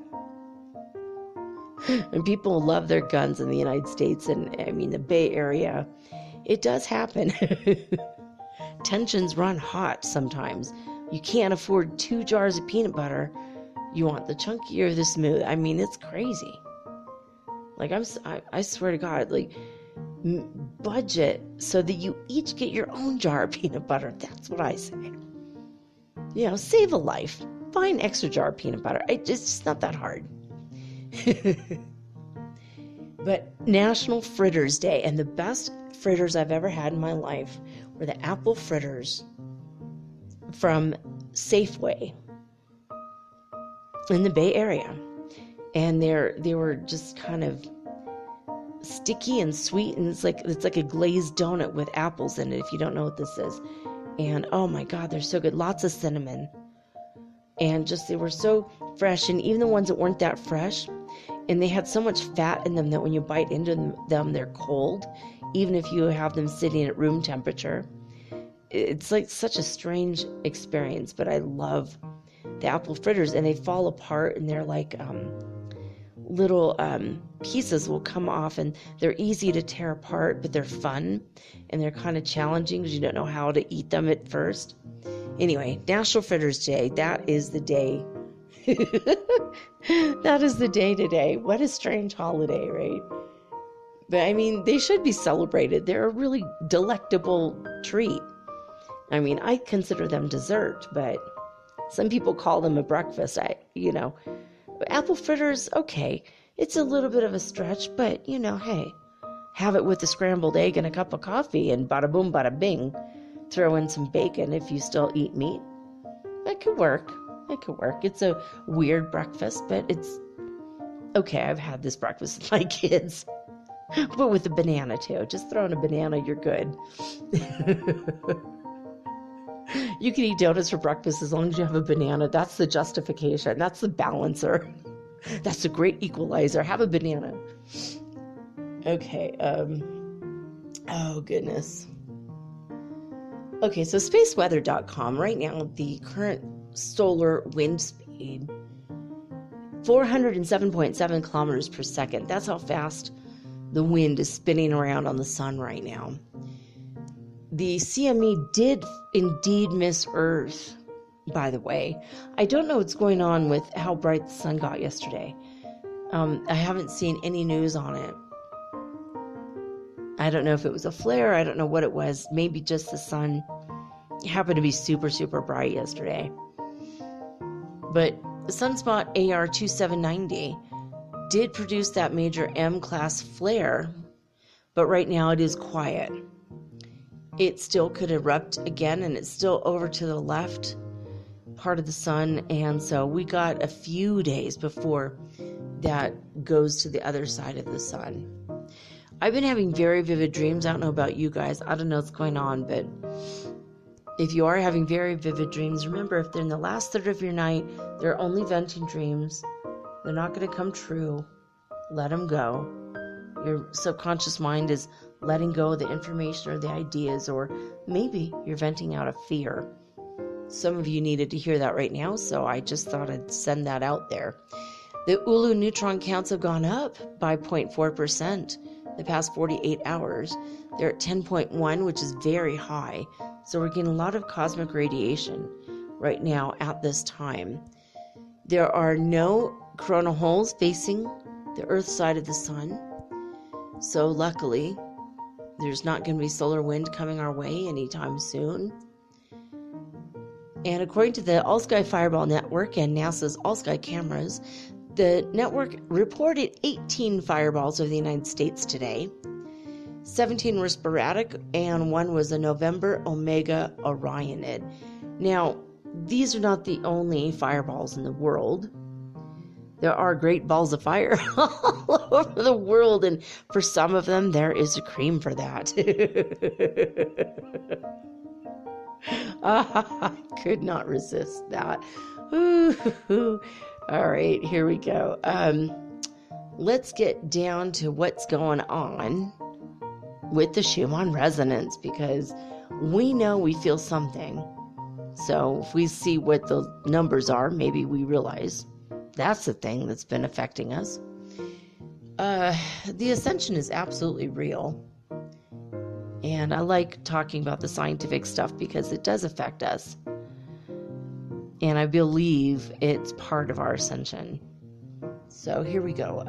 And people love their guns in the United States, and I mean the Bay Area, it does happen. Tensions run hot sometimes. You can't afford 2 jars of peanut butter. You want the chunky or the smooth. I mean, it's crazy. Like, I swear to God, like, budget so that you each get your own jar of peanut butter. That's what I say. You know, save a life. Buy an extra jar of peanut butter. It's just not that hard. But National Fritters Day, and the best fritters I've ever had in my life were the apple fritters from Safeway in the Bay Area. And they were just kind of sticky and sweet, and it's like a glazed donut with apples in it, if you don't know what this is. And oh my God, they're so good. Lots of cinnamon. And just, they were so fresh. And even the ones that weren't that fresh, and they had so much fat in them that when you bite into them, they're cold, even if you have them sitting at room temperature. It's like such a strange experience, but I love the apple fritters. And they fall apart, and they're like little pieces will come off, and they're easy to tear apart, but they're fun, and they're kind of challenging because you don't know how to eat them at first. Anyway, National Fritters Day, that is the day. That is the day today. What a strange holiday, right? But I mean, they should be celebrated. They're a really delectable treat. I mean, I consider them dessert, but some people call them a breakfast. Apple fritters, okay, it's a little bit of a stretch, but hey, have it with a scrambled egg and a cup of coffee, and bada boom, bada bing. Throw in some bacon if you still eat meat. That could work. It's a weird breakfast, but it's okay. I've had this breakfast with my kids, but with a banana too. Just throw in a banana, you're good. You can eat donuts for breakfast as long as you have a banana. That's the justification. That's the balancer. That's a great equalizer. Have a banana. Okay. Oh, goodness. Okay, so spaceweather.com. Right now, the current solar wind speed, 407.7 kilometers per second. That's how fast the wind is spinning around on the sun right now. The CME did indeed miss Earth, by the way. I don't know what's going on with how bright the sun got yesterday. I haven't seen any news on it. I don't know if it was a flare. I don't know what it was. Maybe just the sun happened to be super, super bright yesterday. But the Sunspot AR2790 did produce that major M-class flare, but right now it is quiet. It still could erupt again, and it's still over to the left part of the sun, and so we got a few days before that goes to the other side of the sun. I've been having very vivid dreams. I don't know about you guys. I don't know what's going on, but if you are having very vivid dreams, remember, if they're in the last third of your night, they're only venting dreams. They're not going to come true. Let them go. Your subconscious mind is letting go of the information or the ideas, or maybe you're venting out of fear. Some of you needed to hear that right now, so I just thought I'd send that out there. The Ulu neutron counts have gone up by 0.4% the past 48 hours. They're at 10.1, which is very high. So we're getting a lot of cosmic radiation right now at this time. There are no coronal holes facing the Earth side of the sun. So luckily, there's not going to be solar wind coming our way anytime soon. And according to the All-Sky Fireball Network and NASA's All-Sky cameras, the network reported 18 fireballs over the United States today. 17 were sporadic, and one was a November Omega Orionid. Now, these are not the only fireballs in the world. There are great balls of fire all over the world, and for some of them, there is a cream for that. I could not resist that. Ooh. All right, here we go. Let's get down to what's going on with the Schumann Resonance, because we know we feel something. So if we see what the numbers are, maybe we realize that's the thing that's been affecting us. The ascension is absolutely real. And I like talking about the scientific stuff because it does affect us. And I believe it's part of our ascension. So here we go.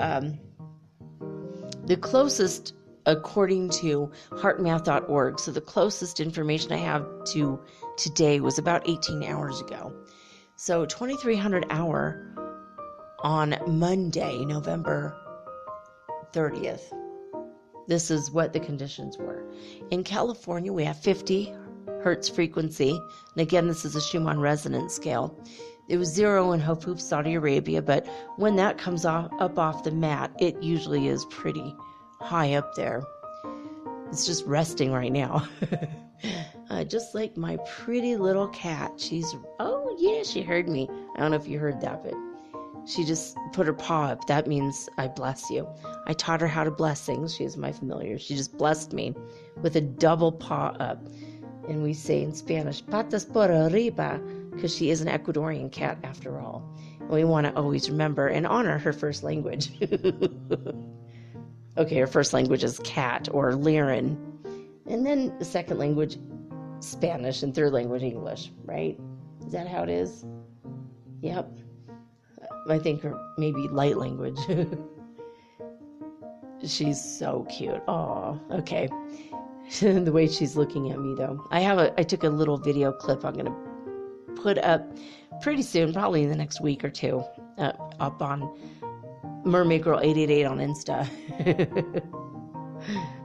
The closest, according to heartmath.org, so the closest information I have to today was about 18 hours ago. So 2300 hour on Monday, November 30th. This is what the conditions were. In California, we have 50 hertz frequency. And again, this is a Schumann Resonance scale. It was 0 in Hofuf, Saudi Arabia, but when that comes up off the mat, it usually is pretty high up there. It's just resting right now. Just like my pretty little cat. She heard me. I don't know if you heard that, but she just put her paw up. That means I bless you. I taught her how to bless things. She is my familiar. She just blessed me with a double paw up. And we say in Spanish, patas por arriba, because she is an Ecuadorian cat after all. And we want to always remember and honor her first language. Okay, her first language is cat or Lyran. And then the second language, Spanish, and third language, English, right? Is that how it is? Yep. I think her maybe light language. She's so cute. Oh, okay. The way she's looking at me, though. I took a little video clip I'm going to put up pretty soon, probably in the next week or two, up on Mermaid Girl 888 on Insta.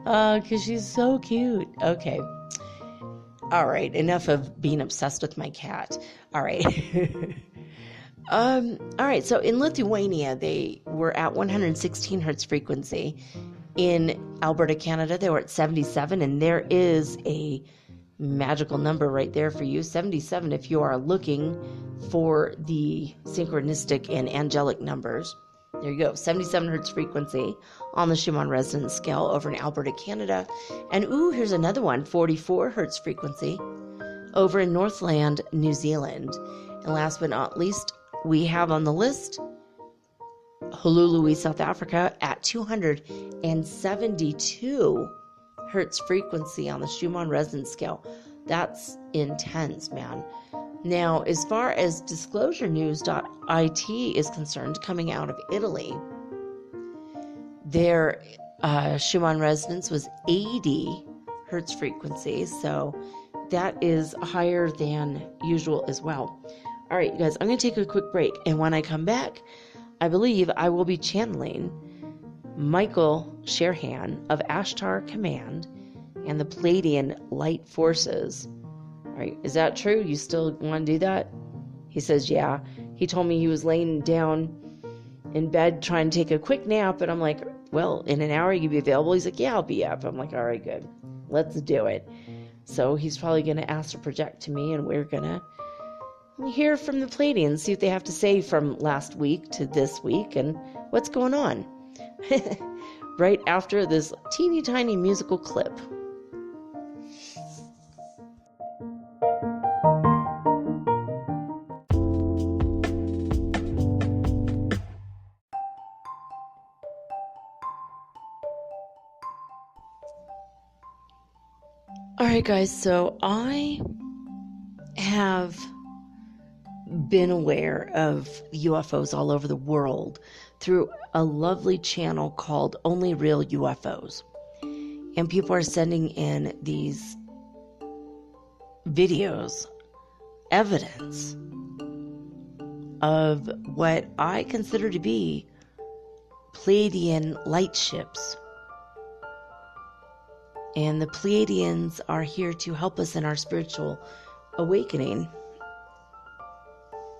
Because she's so cute. Okay. All right. Enough of being obsessed with my cat. All right. All right. So in Lithuania, they were at 116 hertz frequency. In Alberta, Canada, they were at 77, and there is a magical number right there for you, 77, if you are looking for the synchronistic and angelic numbers. There you go, 77 hertz frequency on the Schumann Resonance scale over in Alberta, Canada. And here's another one, 44 hertz frequency over in Northland, New Zealand. And last but not least, we have on the list Honolulu, South Africa at 272 hertz frequency on the Schumann Resonance scale. That's intense, man. Now, as far as disclosurenews.it is concerned, coming out of Italy, their Schumann Resonance was 80 hertz frequency, so that is higher than usual as well. All right, you guys, I'm going to take a quick break, and when I come back, I believe I will be channeling Michael Sherhan of Ashtar Command and the Pleiadian Light Forces. All right, is that true? You still want to do that? He says, yeah. He told me he was laying down in bed trying to take a quick nap, and I'm like, well, in an hour you be available? He's like, yeah, I'll be up. I'm like, all right, good. Let's do it. So he's probably going to astral project to me, and we're going to hear from the Pleiadians, see what they have to say from last week to this week and what's going on. Right after this teeny tiny musical clip. All right, guys, so I have been aware of UFOs all over the world through a lovely channel called Only Real UFOs. And people are sending in these videos, evidence of what I consider to be Pleiadian light ships. And the Pleiadians are here to help us in our spiritual awakening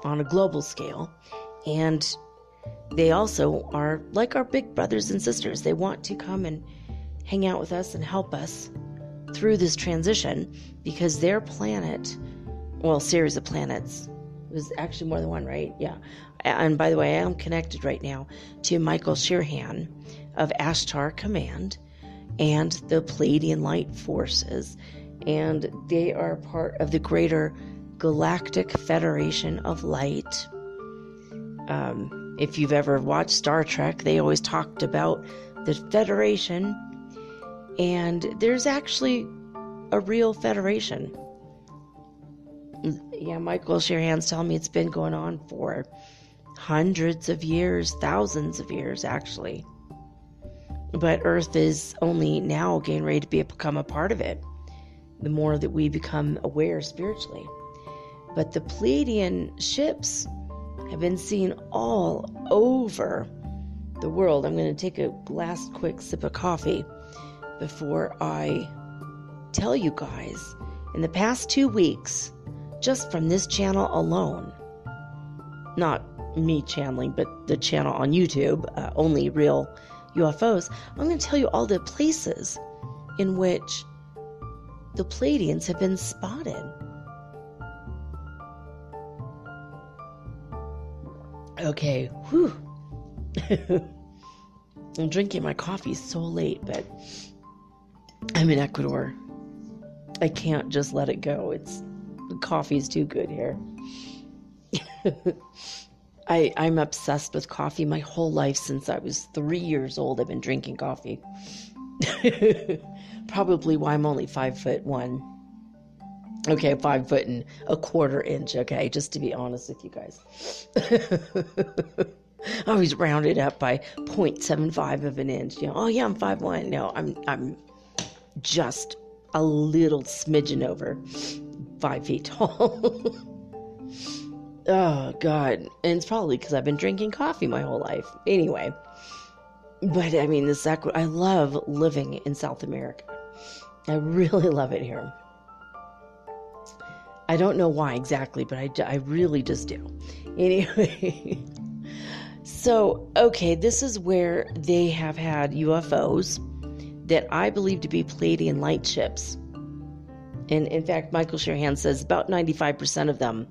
on a global scale. And they also are like our big brothers and sisters. They want to come and hang out with us and help us through this transition because their planet well, series of planets. It was actually more than one, right? Yeah. And by the way, I am connected right now to Michael Sherhan of Ashtar Command and the Pleiadian Light Forces. And they are part of the greater Galactic Federation of Light. If you've ever watched Star Trek, they always talked about the Federation. And there's actually a real Federation. Yeah, Michael Sherhan's telling me it's been going on for hundreds of years, thousands of years, actually. But Earth is only now getting ready to become a part of it, the more that we become aware spiritually. But the Pleiadian ships have been seen all over the world. I'm going to take a last quick sip of coffee before I tell you guys. In the past 2 weeks, just from this channel alone, not me channeling, but the channel on YouTube, Only Real UFOs, I'm going to tell you all the places in which the Pleiadians have been spotted. Okay, whew. I'm drinking my coffee so late, but I'm in Ecuador. I can't just let it go. The coffee is too good here. I'm obsessed with coffee. My whole life since I was 3 years old, I've been drinking coffee. Probably why I'm only 5'1". Okay, 5'1/4". Okay, just to be honest with you guys. I always round it up by 0.75 of an inch. Oh yeah, I'm 5'1". No, I'm just a little smidgen over 5 feet tall. Oh God, and it's probably because I've been drinking coffee my whole life. Anyway, but I mean, I love living in South America. I really love it here. I don't know why exactly, but I really just do. Anyway, so, okay, this is where they have had UFOs that I believe to be Pleiadian light ships. And in fact, Michael Sherhan says about 95% of them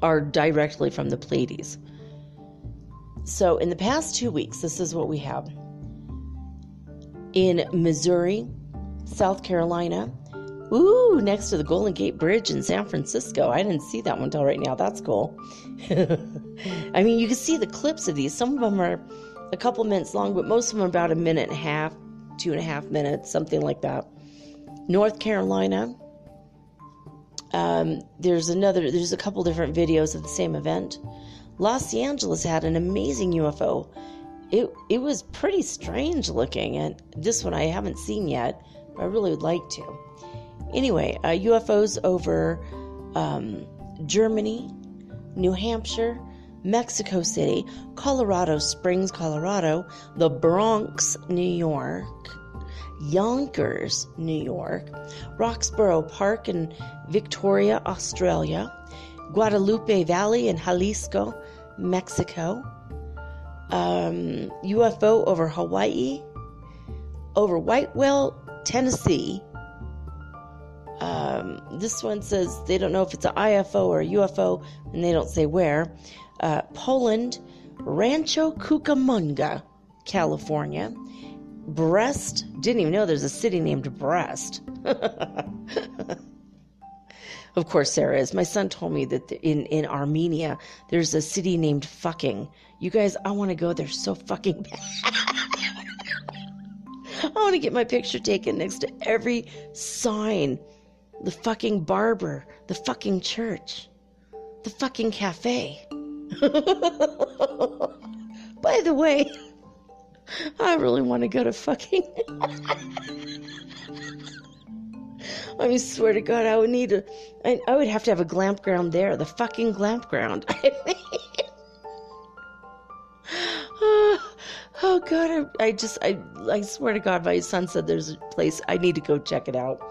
are directly from the Pleiades. So in the past 2 weeks, this is what we have. In Missouri, South Carolina, next to the Golden Gate Bridge in San Francisco. I didn't see that one until right now. That's cool. I mean, you can see the clips of these. Some of them are a couple minutes long, but most of them are about 1.5 minutes, 2.5 minutes, something like that. North Carolina, there's a couple different videos of the same event. Los Angeles had an amazing UFO. It was pretty strange looking, and this one I haven't seen yet, but I really would like to. Anyway, UFOs over Germany, New Hampshire, Mexico City, Colorado Springs, Colorado, the Bronx, New York, Yonkers, New York, Roxborough Park in Victoria, Australia, Guadalupe Valley in Jalisco, Mexico, UFO over Hawaii, over Whitewell, Tennessee. This one says they don't know if it's an IFO or a UFO, and they don't say where. Poland, Rancho Cucamonga, California. Brest, didn't even know there's a city named Brest. Of course there is. My son told me that in Armenia, there's a city named Fucking. You guys, I want to go there so fucking bad. I want to get my picture taken next to every sign. The fucking barber, the fucking church, the fucking cafe. By the way, I really want to go to fucking... I swear to God, I would have to have a glamp ground there. The fucking glamp ground. Oh God, I swear to God, my son said there's a place, I need to go check it out.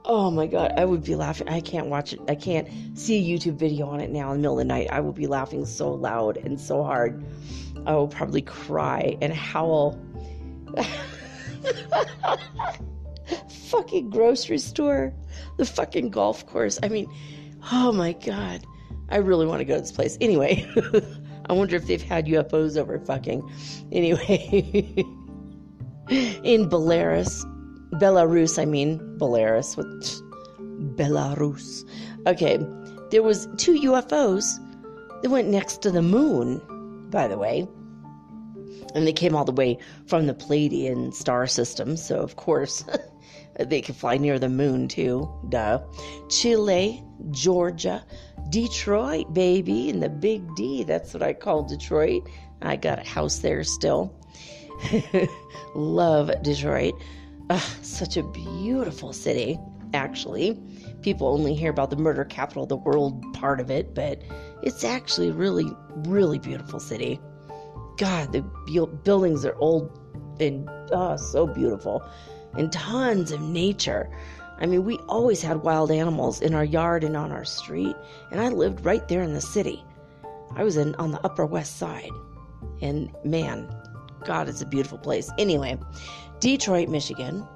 Oh my God, I would be laughing. I can't watch it. I can't see a YouTube video on it now in the middle of the night. I will be laughing so loud and so hard. I will probably cry and howl. fucking grocery store, the fucking golf course. I mean, oh my God. I really want to go to this place. Anyway, I wonder if they've had UFOs over fucking. Anyway, in Belarus, Belarus. Okay, there was 2 UFOs that went next to the moon, by the way. And they came all the way from the Pleiadian star system, so of course they could fly near the moon too. Duh. Chile, Georgia, Detroit, baby, and the big D. That's what I call Detroit. I got a house there still. Love Detroit. Such a beautiful city, actually. People only hear about the murder capital of the world part of it, but it's actually really, really beautiful city. God, the buildings are old and so beautiful. And tons of nature. I mean, we always had wild animals in our yard and on our street. And I lived right there in the city. I was on the Upper West Side. And man, God, it's a beautiful place. Anyway, Detroit, Michigan,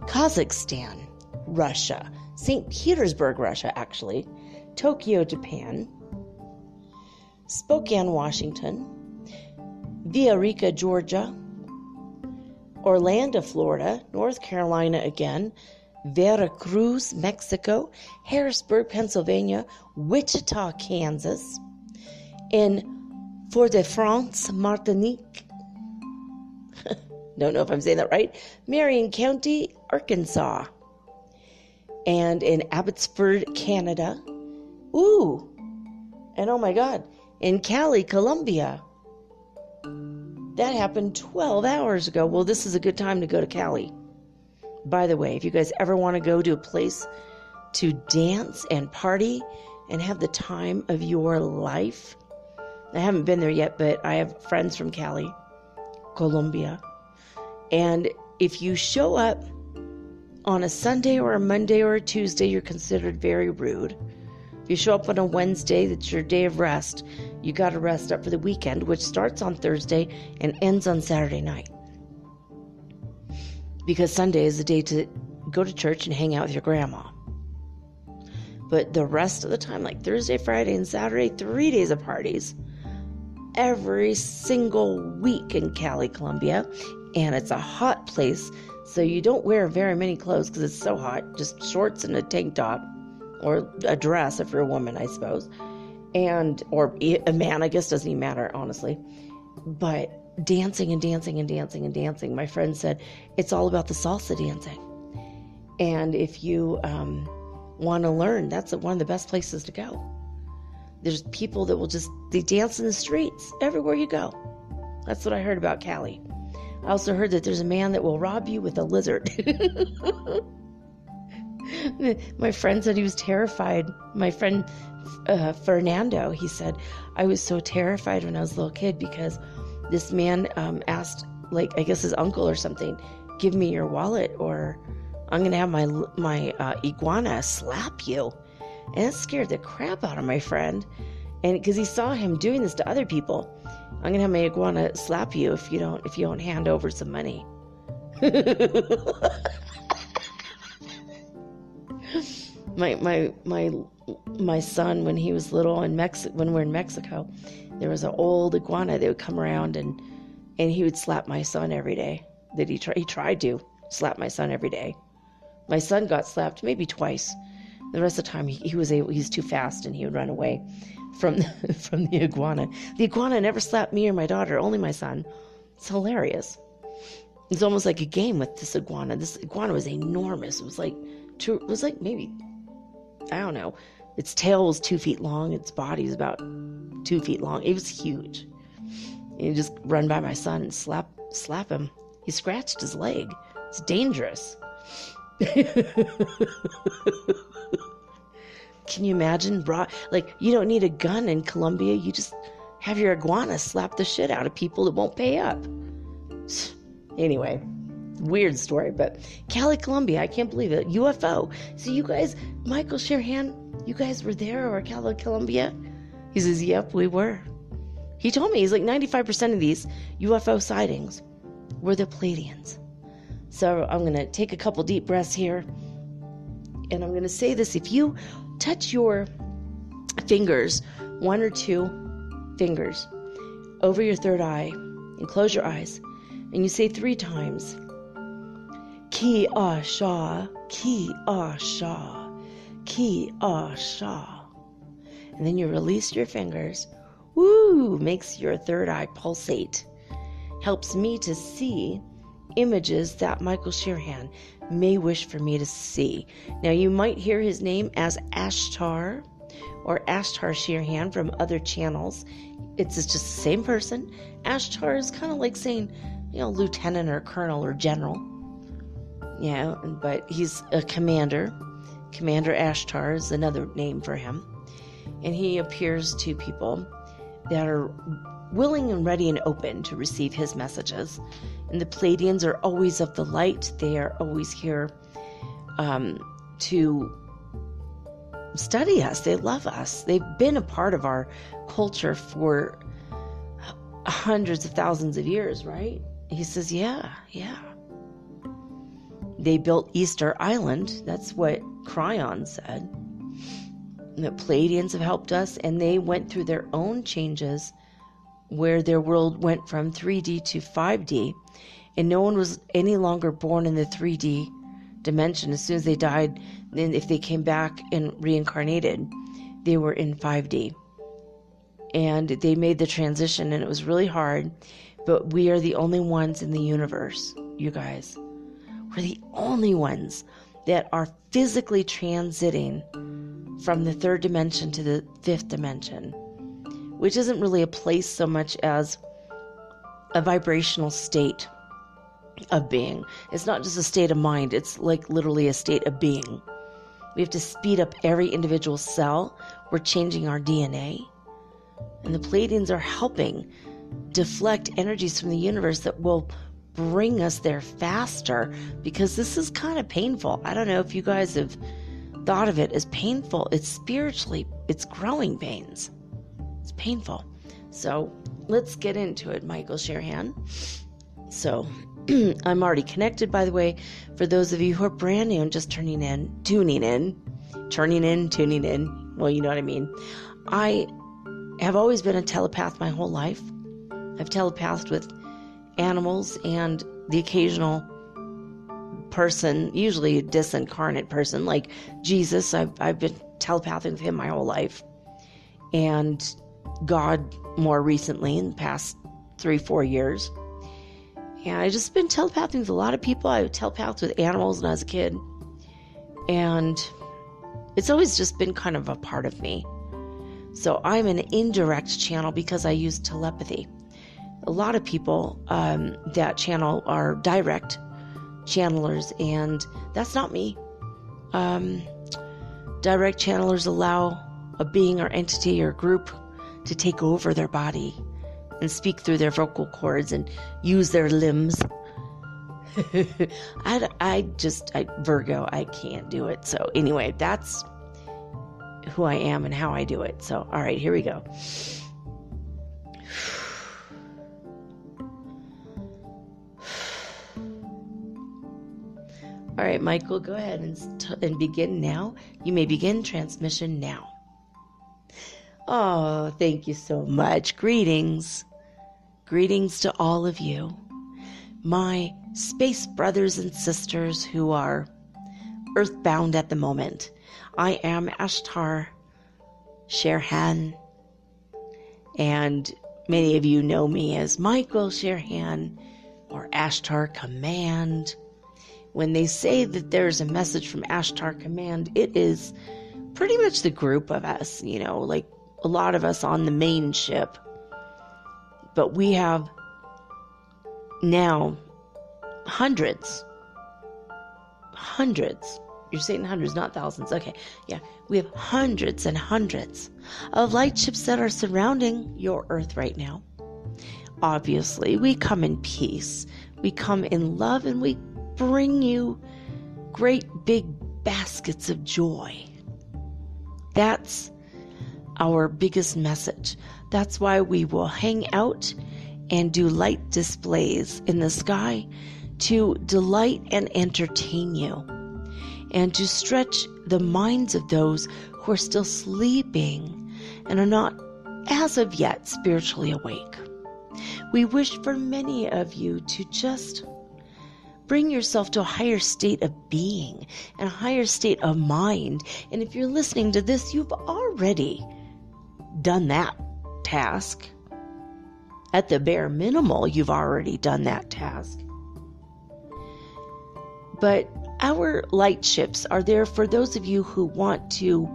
Kazakhstan, Russia, St. Petersburg, Russia, actually, Tokyo, Japan, Spokane, Washington, Villarica, Georgia, Orlando, Florida, North Carolina again, Veracruz, Mexico, Harrisburg, Pennsylvania, Wichita, Kansas, and Fort-de-France, Martinique. Don't know if I'm saying that right. Marion County, Arkansas. And in Abbotsford, Canada. Ooh. And oh my God, in Cali, Colombia. That happened 12 hours ago. Well, this is a good time to go to Cali. By the way, if you guys ever want to go to a place to dance and party and have the time of your life, I haven't been there yet, but I have friends from Cali, Colombia. And if you show up on a Sunday or a Monday or a Tuesday, you're considered very rude. If you show up on a Wednesday, that's your day of rest. You got to rest up for the weekend, which starts on Thursday and ends on Saturday night. Because Sunday is the day to go to church and hang out with your grandma. But the rest of the time, like Thursday, Friday, and Saturday, 3 days of parties. Every single week in Cali, Colombia. And it's a hot place, so you don't wear very many clothes because it's so hot. Just shorts and a tank top. Or a dress if you're a woman, I suppose. Or a man, I guess, doesn't even matter, honestly. But dancing and dancing and dancing and dancing. My friend said it's all about the salsa dancing. And if you want to learn, that's one of the best places to go. There's people that they dance in the streets everywhere you go. That's what I heard about Cali. I also heard that there's a man that will rob you with a lizard. My friend said he was terrified. My friend Fernando, he said, I was so terrified when I was a little kid because this man asked, like, I guess his uncle or something, give me your wallet or I'm going to have my iguana slap you. And that scared the crap out of my friend. And because he saw him doing this to other people. I'm going to have my iguana slap you if you don't hand over some money. My son, when he was little when we're in Mexico, there was an old iguana that would come around and he would slap my son every day. He tried to slap my son every day. My son got slapped maybe twice. The rest of the time he's too fast and he would run away from the iguana. The iguana never slapped me or my daughter, only my son. It's hilarious. It's almost like a game with this iguana. This iguana was enormous. It was like maybe, I don't know. Its tail was 2 feet long. Its body was about 2 feet long. It was huge. And you just run by my son and slap him. He scratched his leg. It's dangerous. Can you imagine? You don't need a gun in Colombia. You just have your iguana slap the shit out of people that won't pay up. Anyway, weird story, but Cali, Colombia, I can't believe it. UFO. So you guys, Michael Sherhan, you guys were there or Cali, Colombia? He says, yep, we were. He told me, he's like 95% of these UFO sightings were the Pleiadians. So I'm going to take a couple deep breaths here. And I'm going to say this. If you touch your fingers, 1 or 2 fingers, over your third eye, and close your eyes, and you say 3 times, Ki Ashtar, Ki Ashtar, Ki Ashtar. And then you release your fingers. Woo! Makes your third eye pulsate. Helps me to see images that Michael Sherhan may wish for me to see. Now, you might hear his name as Ashtar or Ashtar Sherhan from other channels. It's just the same person. Ashtar is kind of like saying, lieutenant or colonel or general. Yeah, but he's a commander. Commander Ashtar is another name for him. And he appears to people that are willing and ready and open to receive his messages. And the Pleiadians are always of the light. They are always here to study us. They love us. They've been a part of our culture for hundreds of thousands of years, right? He says, yeah. They built Easter Island. That's what Cryon said. The Pleiadians have helped us, and they went through their own changes where their world went from 3D to 5D, and no one was any longer born in the 3D dimension. As soon as they died, then if they came back and reincarnated, they were in 5D. And they made the transition, and it was really hard, but we are the only ones in the universe, you guys. We're the only ones that are physically transiting from the 3rd dimension to the 5th dimension, which isn't really a place so much as a vibrational state of being. It's not just a state of mind. It's like literally a state of being. We have to speed up every individual cell. We're changing our DNA. And the Pleiadians are helping deflect energies from the universe that will bring us there faster, because this is kind of painful. I don't know if you guys have thought of it as painful. It's spiritually, it's growing pains. It's painful. So let's get into it, Michael Sherhan. So I'm already connected, by the way, for those of you who are brand new and just tuning in. Well, you know what I mean. I have always been a telepath my whole life. I've telepathed with animals and the occasional person, usually a disincarnate person like Jesus. I've been telepathing with him my whole life. And God more recently in the past 3-4 years. And I've just been telepathing with a lot of people. I telepathed with animals when I was a kid. And it's always just been kind of a part of me. So I'm an indirect channel because I use telepathy. A lot of people that channel are direct channelers, and that's not me. Direct channelers allow a being or entity or group to take over their body and speak through their vocal cords and use their limbs. Virgo, I can't do it. So anyway, that's who I am and how I do it. So, all right, here we go. All right, Michael, go ahead and begin now. You may begin transmission now. Oh, thank you so much. Greetings. Greetings to all of you, my space brothers and sisters who are earthbound at the moment. I am Ashtar Sherhan, and many of you know me as Michael Sherhan or Ashtar Command. When they say that there's a message from Ashtar Command, it is pretty much the group of us, like a lot of us on the main ship. But we have now hundreds. You're saying hundreds, not thousands. Okay, yeah. We have hundreds and hundreds of light ships that are surrounding your Earth right now. Obviously, we come in peace. We come in love, and we bring you great big baskets of joy. That's our biggest message. That's why we will hang out and do light displays in the sky to delight and entertain you, and to stretch the minds of those who are still sleeping and are not, as of yet, spiritually awake. We wish for many of you to just bring yourself to a higher state of being and a higher state of mind. And if you're listening to this, you've already done that task. At the bare minimal, you've already done that task. But our light ships are there for those of you who want to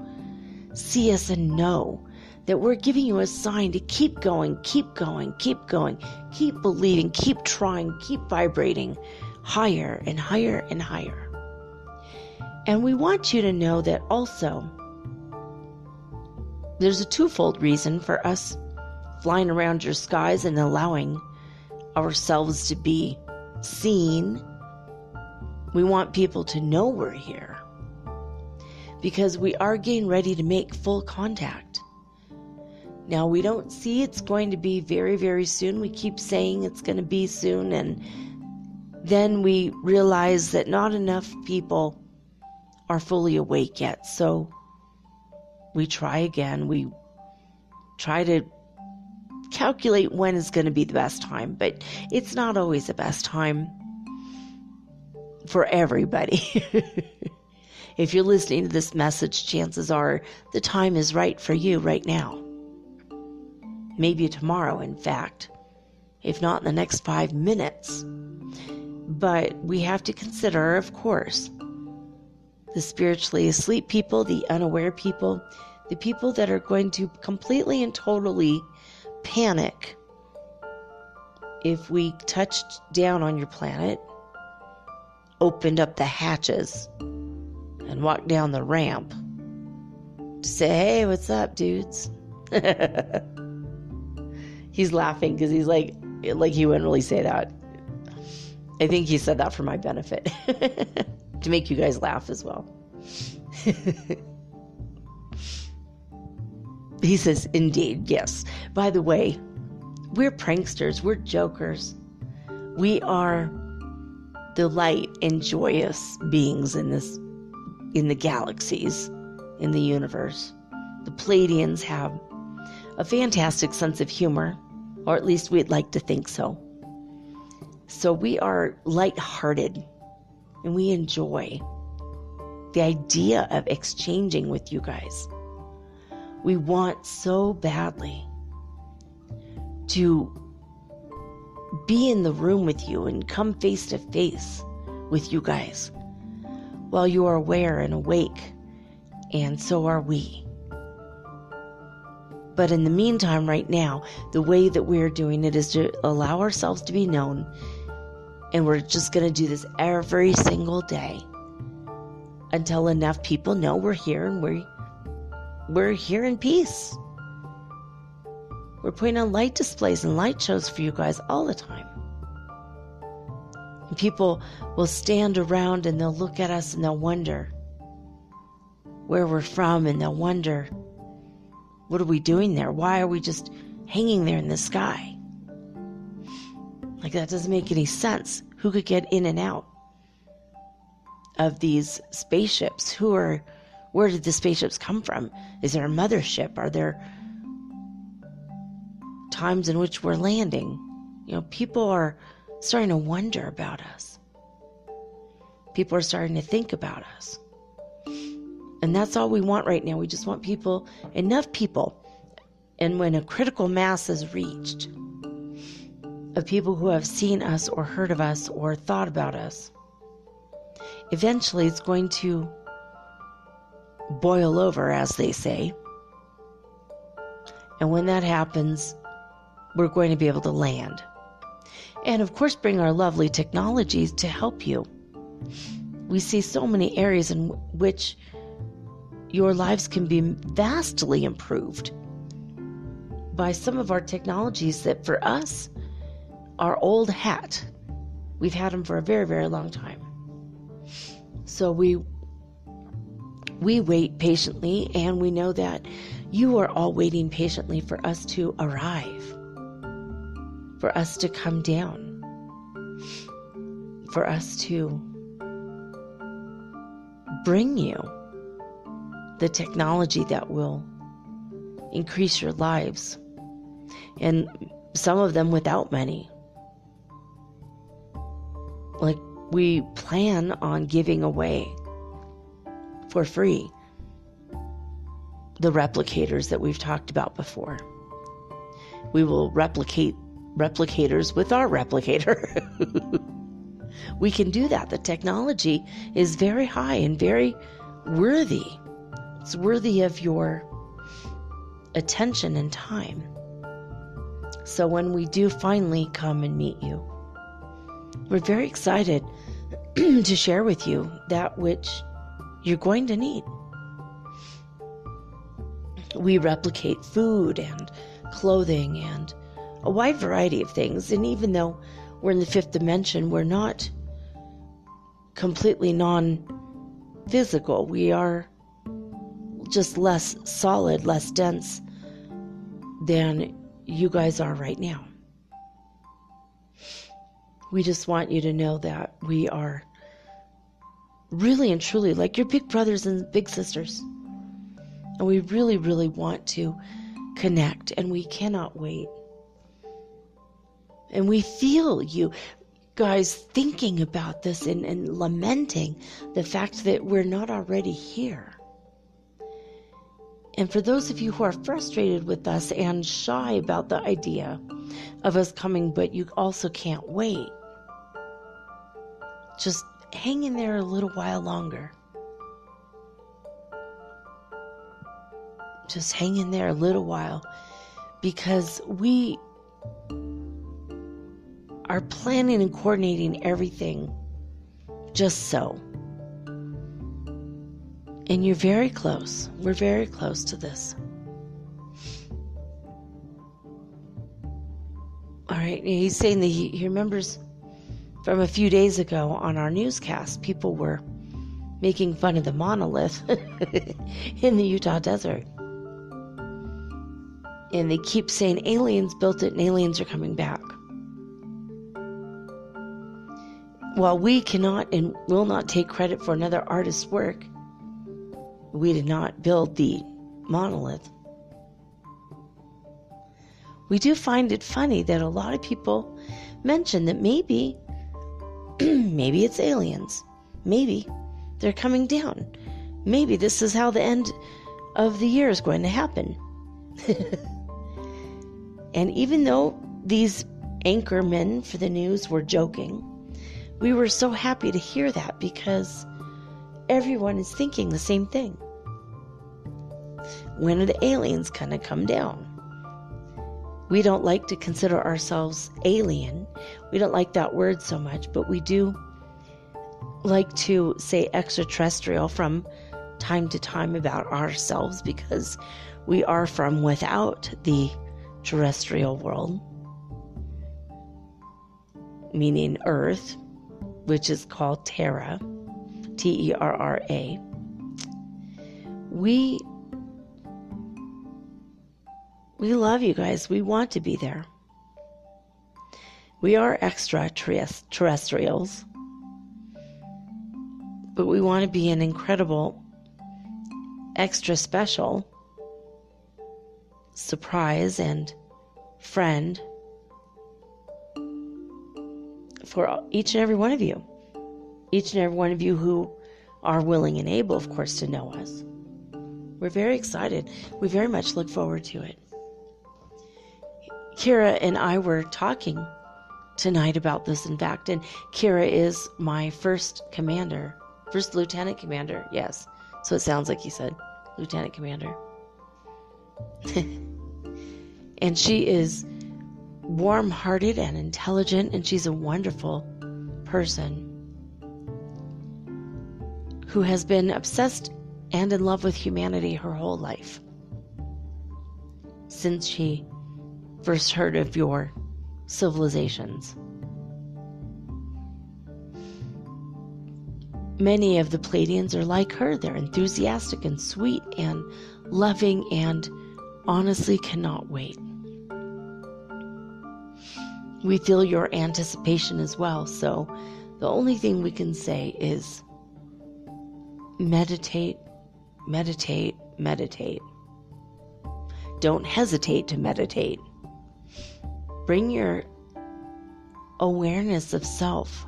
see us and know that we're giving you a sign to keep going, keep going, keep going, keep believing, keep trying, keep vibrating higher and higher and higher. And we want you to know that also there's a twofold reason for us flying around your skies and allowing ourselves to be seen. We want people to know we're here because we are getting ready to make full contact. Now, we don't see it's going to be very, very soon. We keep saying it's going to be soon, and then we realize that not enough people are fully awake yet. So we try again. We try to calculate when is going to be the best time, but it's not always the best time for everybody. If you're listening to this message, chances are the time is right for you right now. Maybe tomorrow, in fact, if not in the next 5 minutes. But we have to consider, of course, the spiritually asleep people, the unaware people, the people that are going to completely and totally panic if we touched down on your planet, opened up the hatches, and walked down the ramp to say, hey, what's up, dudes? He's laughing because he's like he wouldn't really say that. I think he said that for my benefit, to make you guys laugh as well. He says, indeed, yes. By the way, we're pranksters, we're jokers. We are the light and joyous beings in the galaxies, in the universe. The Pleiadians have a fantastic sense of humor, or at least we'd like to think so. So we are lighthearted, and we enjoy the idea of exchanging with you guys. We want so badly to be in the room with you and come face to face with you guys while you are aware and awake, and so are we. But in the meantime, right now, the way that we're doing it is to allow ourselves to be known, and we're just going to do this every single day until enough people know we're here, and we're here in peace. We're putting on light displays and light shows for you guys all the time. And people will stand around and they'll look at us and they'll wonder where we're from, and they'll wonder, what are we doing there? Why are we just hanging there in the sky? Like, that doesn't make any sense. Who could get in and out of these spaceships? Where did the spaceships come from? Is there a mothership? Are there times in which we're landing? People are starting to wonder about us. People are starting to think about us. And that's all we want right now. We just want people, enough people. And when a critical mass is reached of people who have seen us or heard of us or thought about us, eventually it's going to boil over, as they say. And when that happens, we're going to be able to land. And of course, bring our lovely technologies to help you. We see so many areas in which your lives can be vastly improved by some of our technologies that for us are old hat. We've had them for a very, very long time. So we wait patiently, and we know that you are all waiting patiently for us to arrive, for us to come down, for us to bring you the technology that will increase your lives, and some of them without money. Like, we plan on giving away for free the replicators that we've talked about before. We will replicate replicators with our replicator. We can do that. The technology is very high and very worthy. It's worthy of your attention and time. So when we do finally come and meet you, we're very excited to share with you that which you're going to need. We replicate food and clothing and a wide variety of things. And even though we're in the fifth dimension, we're not completely non-physical. We are just less solid, less dense than you guys are right now. We just want you to know that we are really and truly like your big brothers and big sisters. And we really, really want to connect, and we cannot wait. And we feel you guys thinking about this and lamenting the fact that we're not already here. And for those of you who are frustrated with us and shy about the idea of us coming, but you also can't wait, just hang in there a little while longer. Just hang in there a little while, because we are planning and coordinating everything just so. And you're very close. We're very close to this. All right. He's saying that he remembers from a few days ago on our newscast, people were making fun of the monolith in the Utah desert. And they keep saying aliens built it and aliens are coming back. While we cannot and will not take credit for another artist's work, we did not build the monolith. We do find it funny that a lot of people mention that maybe it's aliens. Maybe they're coming down. Maybe this is how the end of the year is going to happen. And even though these anchormen for the news were joking, we were so happy to hear that, because everyone is thinking the same thing. When are the aliens going to come down? We don't like to consider ourselves alien. We don't like that word so much, but we do like to say extraterrestrial from time to time about ourselves, because we are from without the terrestrial world, meaning Earth, which is called Terra, Terra. We love you guys. We want to be there. We are extraterrestrials, but we want to be an incredible, extra special surprise and friend for each and every one of you. Each and every one of you who are willing and able, of course, to know us. We're very excited. We very much look forward to it. Kira and I were talking tonight about this, in fact, and Kira is my first lieutenant commander. Yes, so it sounds like you said lieutenant commander. And she is warm-hearted and intelligent, and she's a wonderful person who has been obsessed and in love with humanity her whole life, since she first heard of your civilizations. Many of the Pleiadians are like her. They're enthusiastic and sweet and loving and honestly cannot wait. We feel your anticipation as well, so The only thing we can say is meditate, meditate, meditate. Don't hesitate to meditate. Bring your awareness of self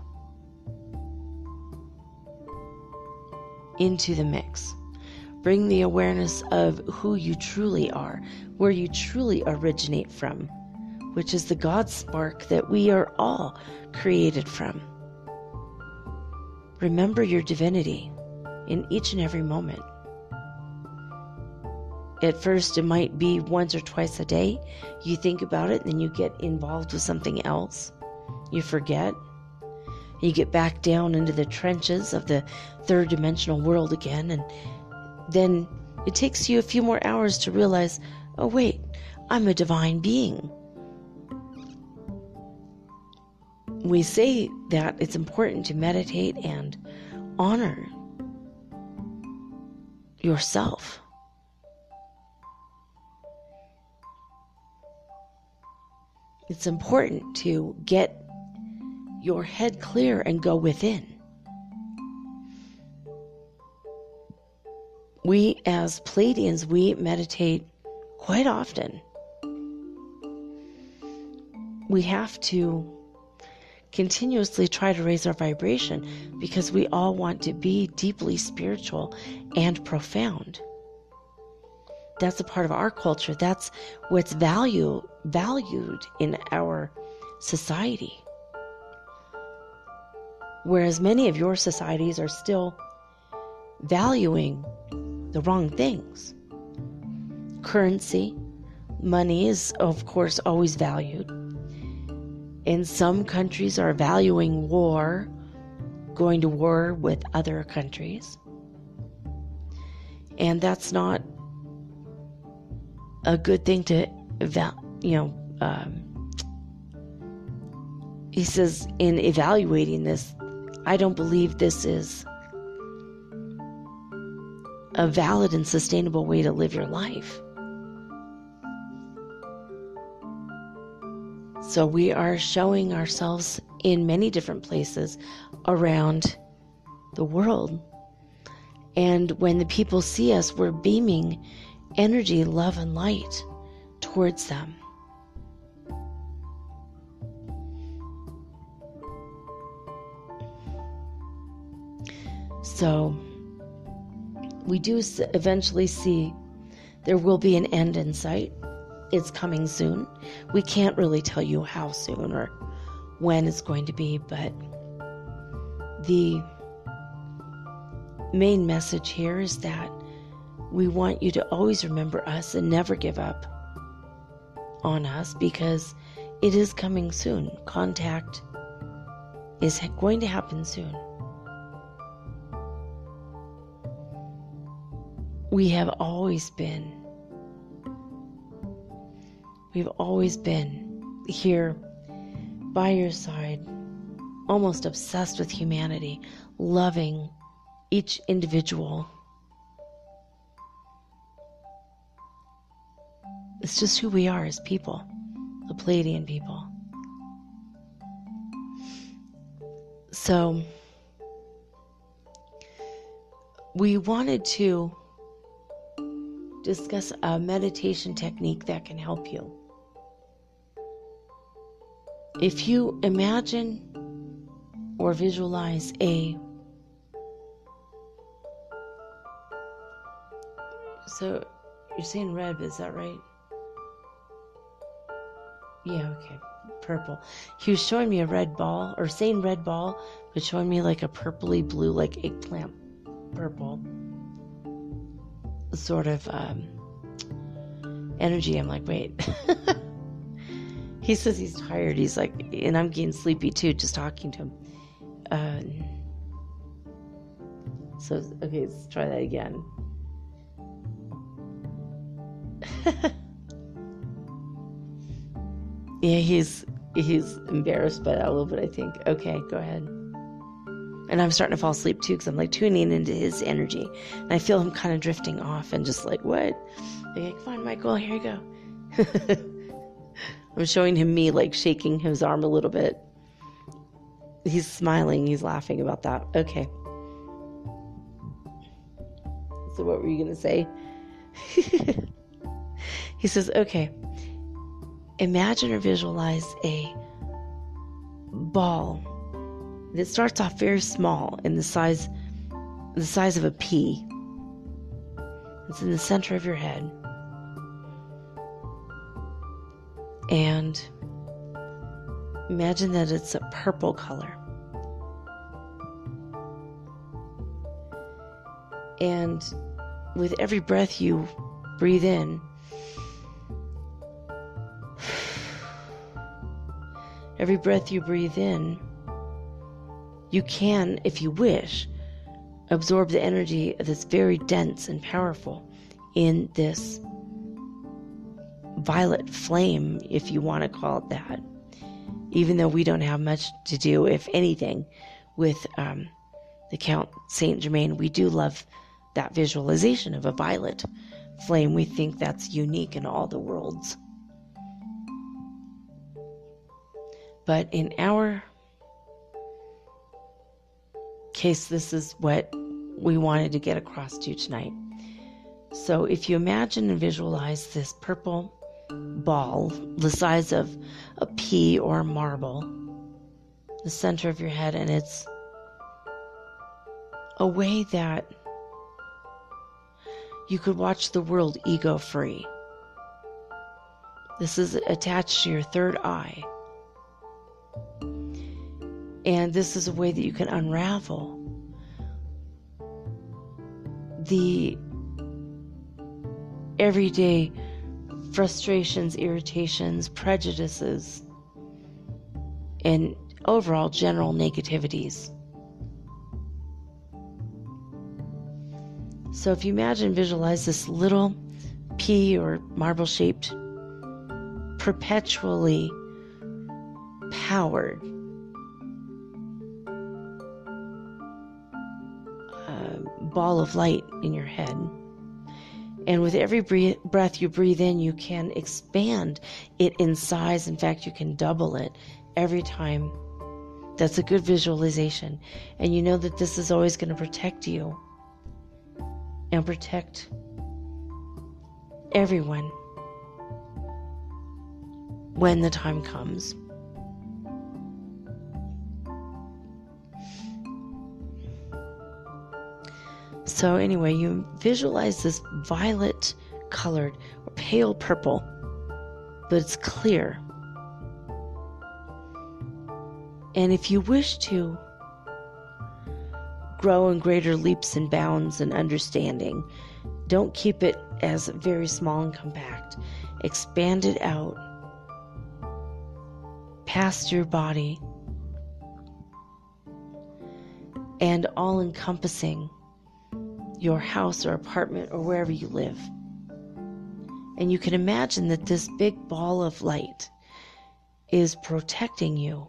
into the mix. Bring the awareness of who you truly are, where you truly originate from, which is the God spark that we are all created from. Remember your divinity in each and every moment. At first, it might be once or twice a day. You think about it, then you get involved with something else. You forget. You get back down into the trenches of the third dimensional world again, and then it takes you a few more hours to realize, oh wait, I'm a divine being. We say that it's important to meditate and honor yourself. It's important to get your head clear and go within. We, as Pleiadians, we meditate quite often. We have to continuously try to raise our vibration because we all want to be deeply spiritual and profound. That's a part of our culture. That's what's valued in our society. Whereas many of your societies are still valuing the wrong things. Currency, money is, of course, always valued. And some countries are valuing war, going to war with other countries. And that's not a good thing to, he says, in evaluating this, I don't believe this is a valid and sustainable way to live your life. So we are showing ourselves in many different places around the world. And when the people see us, we're beaming energy, love, and light towards them. So we do eventually see there will be an end in sight. It's coming soon. We can't really tell you how soon or when it's going to be, but the main message here is that we want you to always remember us and never give up on us, because it is coming soon. Contact is going to happen soon. We've always been here by your side, almost obsessed with humanity, loving each individual. It's just who we are as people, the Pleiadian people. So we wanted to discuss a meditation technique that can help you. If you imagine or visualize so you're seeing red, is that right? Yeah, okay. Purple. He was showing me a red ball, or saying red ball, but showing me like a purpley blue, like eggplant purple sort of energy. I'm like, wait. He says he's tired. He's like, and I'm getting sleepy too, just talking to him. So, okay, let's try that again. Yeah, he's embarrassed by that a little bit, I think. Okay, go ahead. And I'm starting to fall asleep too, because I'm like tuning into his energy. And I feel him kind of drifting off and just like, what? Okay, come on, Michael, here you go. I'm showing him me like shaking his arm a little bit. He's smiling. He's laughing about that. Okay. So what were you going to say? He says, okay, imagine or visualize a ball that starts off very small in the size of a pea. It's in the center of your head. And imagine that it's a purple color. And with every breath you breathe in, every breath you breathe in, you can, if you wish, absorb the energy that's very dense and powerful in this violet flame, if you want to call it that. Even though we don't have much to do, if anything, with the Count Saint Germain, we do love that visualization of a violet flame. We think that's unique in all the worlds. But in our case, this is what we wanted to get across to you tonight. So if you imagine and visualize this purple ball, the size of a pea or a marble, the center of your head, and it's a way that you could watch the world ego-free. This is attached to your third eye. And this is a way that you can unravel the everyday frustrations, irritations, prejudices, and overall general negativities. So if you imagine, visualize this little pea or marble-shaped, perpetually powered ball of light in your head. And with every breath you breathe in, you can expand it in size. In fact, you can double it every time. That's a good visualization. And you know that this is always going to protect you and protect everyone when the time comes. So anyway, you visualize this violet colored or pale purple, but it's clear. And if you wish to grow in greater leaps and bounds and understanding, don't keep it as very small and compact. Expand it out past your body and all-encompassing your house or apartment or wherever you live. And you can imagine that this big ball of light is protecting you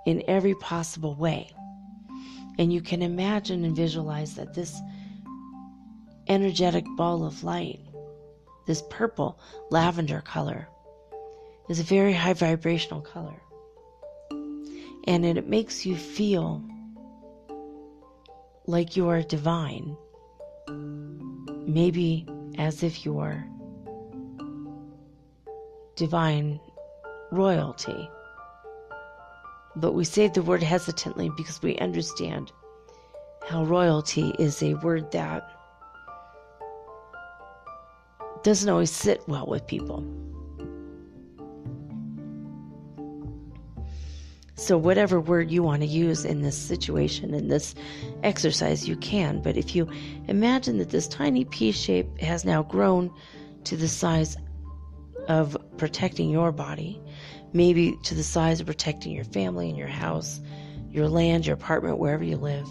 in every possible way. And you can imagine and visualize that this energetic ball of light, this purple lavender color, is a very high vibrational color. And it makes you feel like you are divine, maybe as if you are divine royalty. But we say the word hesitantly because we understand how royalty is a word that doesn't always sit well with people. So whatever word you want to use in this situation, in this exercise, you can. But if you imagine that this tiny pea shape has now grown to the size of protecting your body, maybe to the size of protecting your family and your house, your land, your apartment, wherever you live.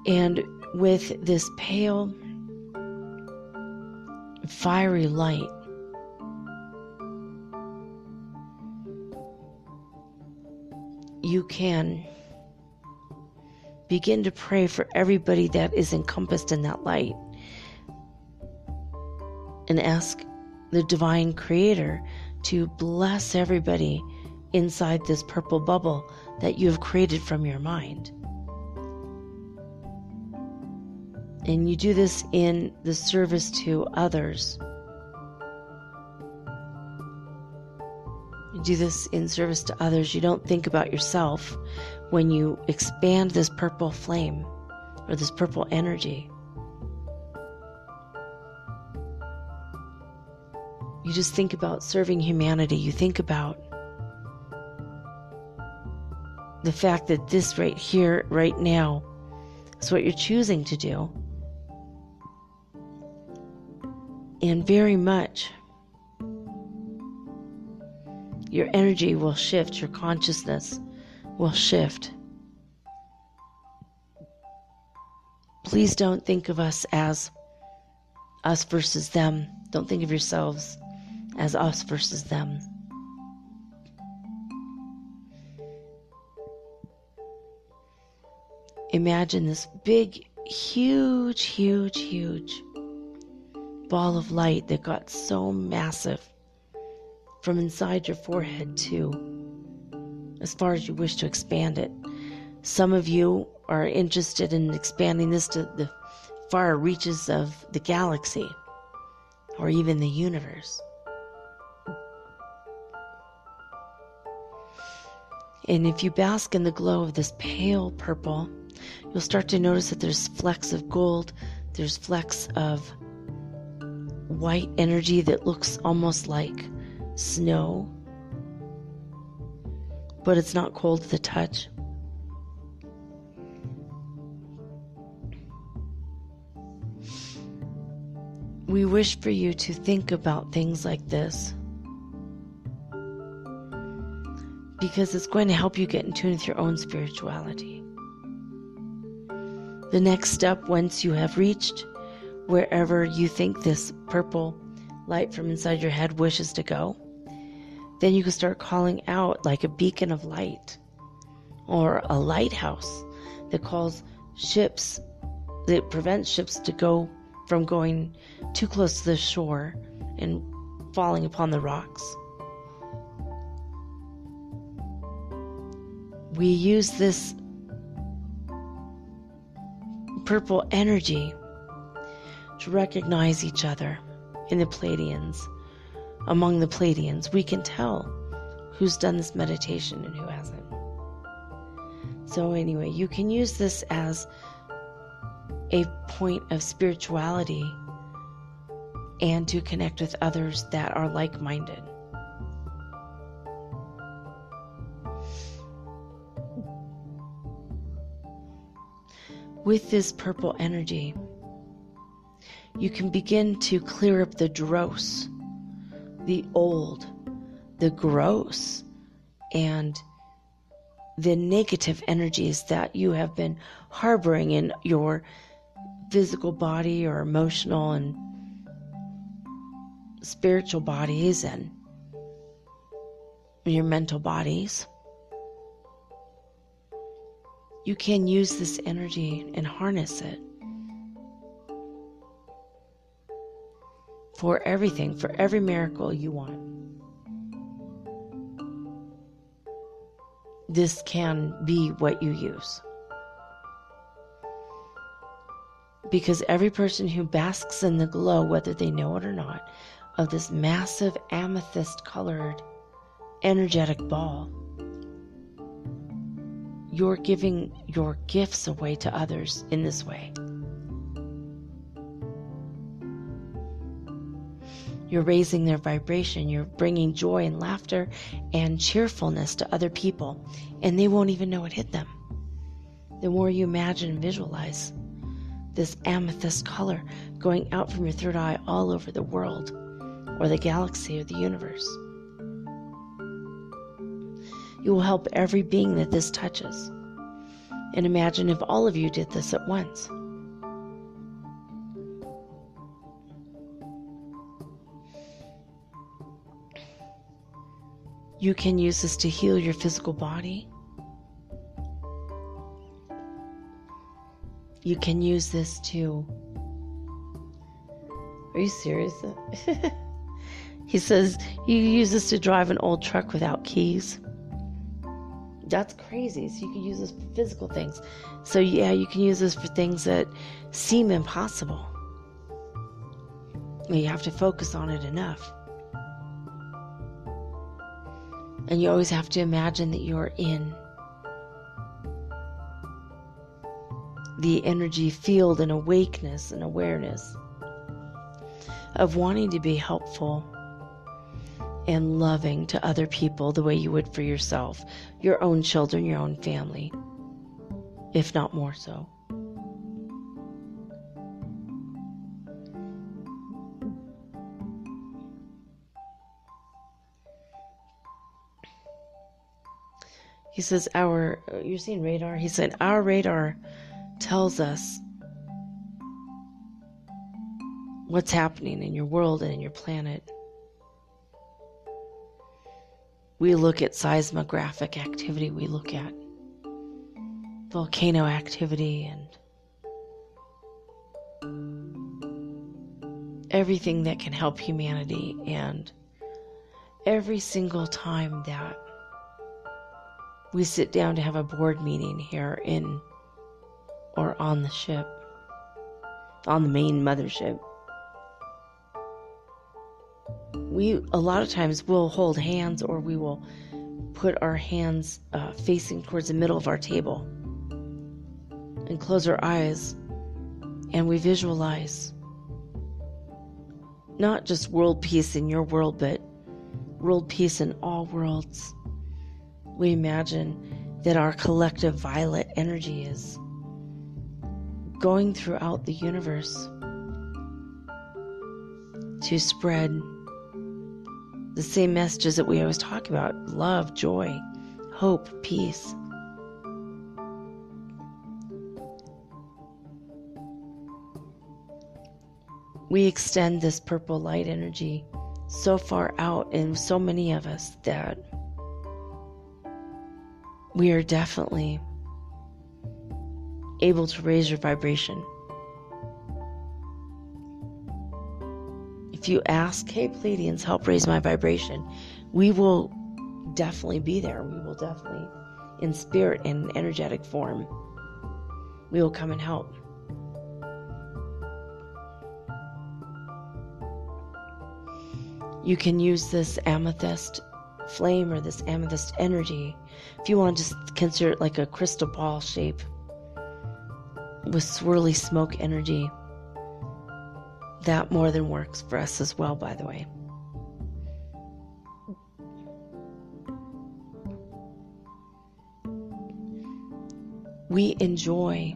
And with this pale, fiery light, you can begin to pray for everybody that is encompassed in that light and ask the divine creator to bless everybody inside this purple bubble that you have created from your mind. And you do this in the service to others. You do this in service to others. You don't think about yourself when you expand this purple flame or this purple energy. You just think about serving humanity. You think about the fact that this right here, right now, is what you're choosing to do. And very much, your energy will shift, your consciousness will shift. Please don't think of us as us versus them. Don't think of yourselves as us versus them. Imagine this big, huge, huge, huge ball of light that got so massive from inside your forehead to as far as you wish to expand it. Some of you are interested in expanding this to the far reaches of the galaxy or even the universe. And if you bask in the glow of this pale purple, you'll start to notice that there's flecks of gold, there's flecks of white energy that looks almost like snow, but it's not cold to the touch. We wish for you to think about things like this because it's going to help you get in tune with your own spirituality. The next step, once you have reached wherever you think this purple light from inside your head wishes to go, then you can start calling out like a beacon of light or a lighthouse that calls ships, that prevents ships to go from going too close to the shore and falling upon the rocks. We use this purple energy to recognize each other in the Pleiadians. Among the Pleiadians, we can tell who's done this meditation and who hasn't. So anyway, you can use this as a point of spirituality and to connect with others that are like-minded. With this purple energy, you can begin to clear up the dross, the old, the gross, and the negative energies that you have been harboring in your physical body or emotional and spiritual bodies and your mental bodies. You can use this energy and harness it for everything, for every miracle you want. This can be what you use. Because every person who basks in the glow, whether they know it or not, of this massive amethyst-colored energetic ball, you're giving your gifts away to others in this way. You're raising their vibration. You're bringing joy and laughter and cheerfulness to other people, and they won't even know it hit them. The more you imagine and visualize this amethyst color going out from your third eye all over the world or the galaxy or the universe, you will help every being that this touches. And imagine if all of you did this at once. You can use this to heal your physical body. You can use this to... Are you serious? He says you use this to drive an old truck without keys. That's crazy. So you can use this for physical things. So yeah, you can use this for things that seem impossible. You have to focus on it enough. And you always have to imagine that you're in the energy field and awakeness and awareness of wanting to be helpful and loving to other people the way you would for yourself, your own children, your own family, if not more so. He says you're seeing radar? He said our radar tells us what's happening in your world and in your planet. We look at seismographic activity, we look at volcano activity and everything that can help humanity. And every single time that we sit down to have a board meeting here or on the ship, on the main mothership, we a lot of times will hold hands, or we will put our hands facing towards the middle of our table and close our eyes, and we visualize not just world peace in your world, but world peace in all worlds. We imagine that our collective violet energy is going throughout the universe to spread the same messages that we always talk about: love, joy, hope, peace. We extend this purple light energy so far out in so many of us that we are definitely able to raise your vibration. If you ask, hey, Pleiadians, help raise my vibration, we will definitely be there. We will definitely, in spirit and energetic form, we will come and help. You can use this amethyst flame or this amethyst energy if you want to just consider it like a crystal ball shape with swirly smoke energy. That more than works for us as well, by the way. We enjoy.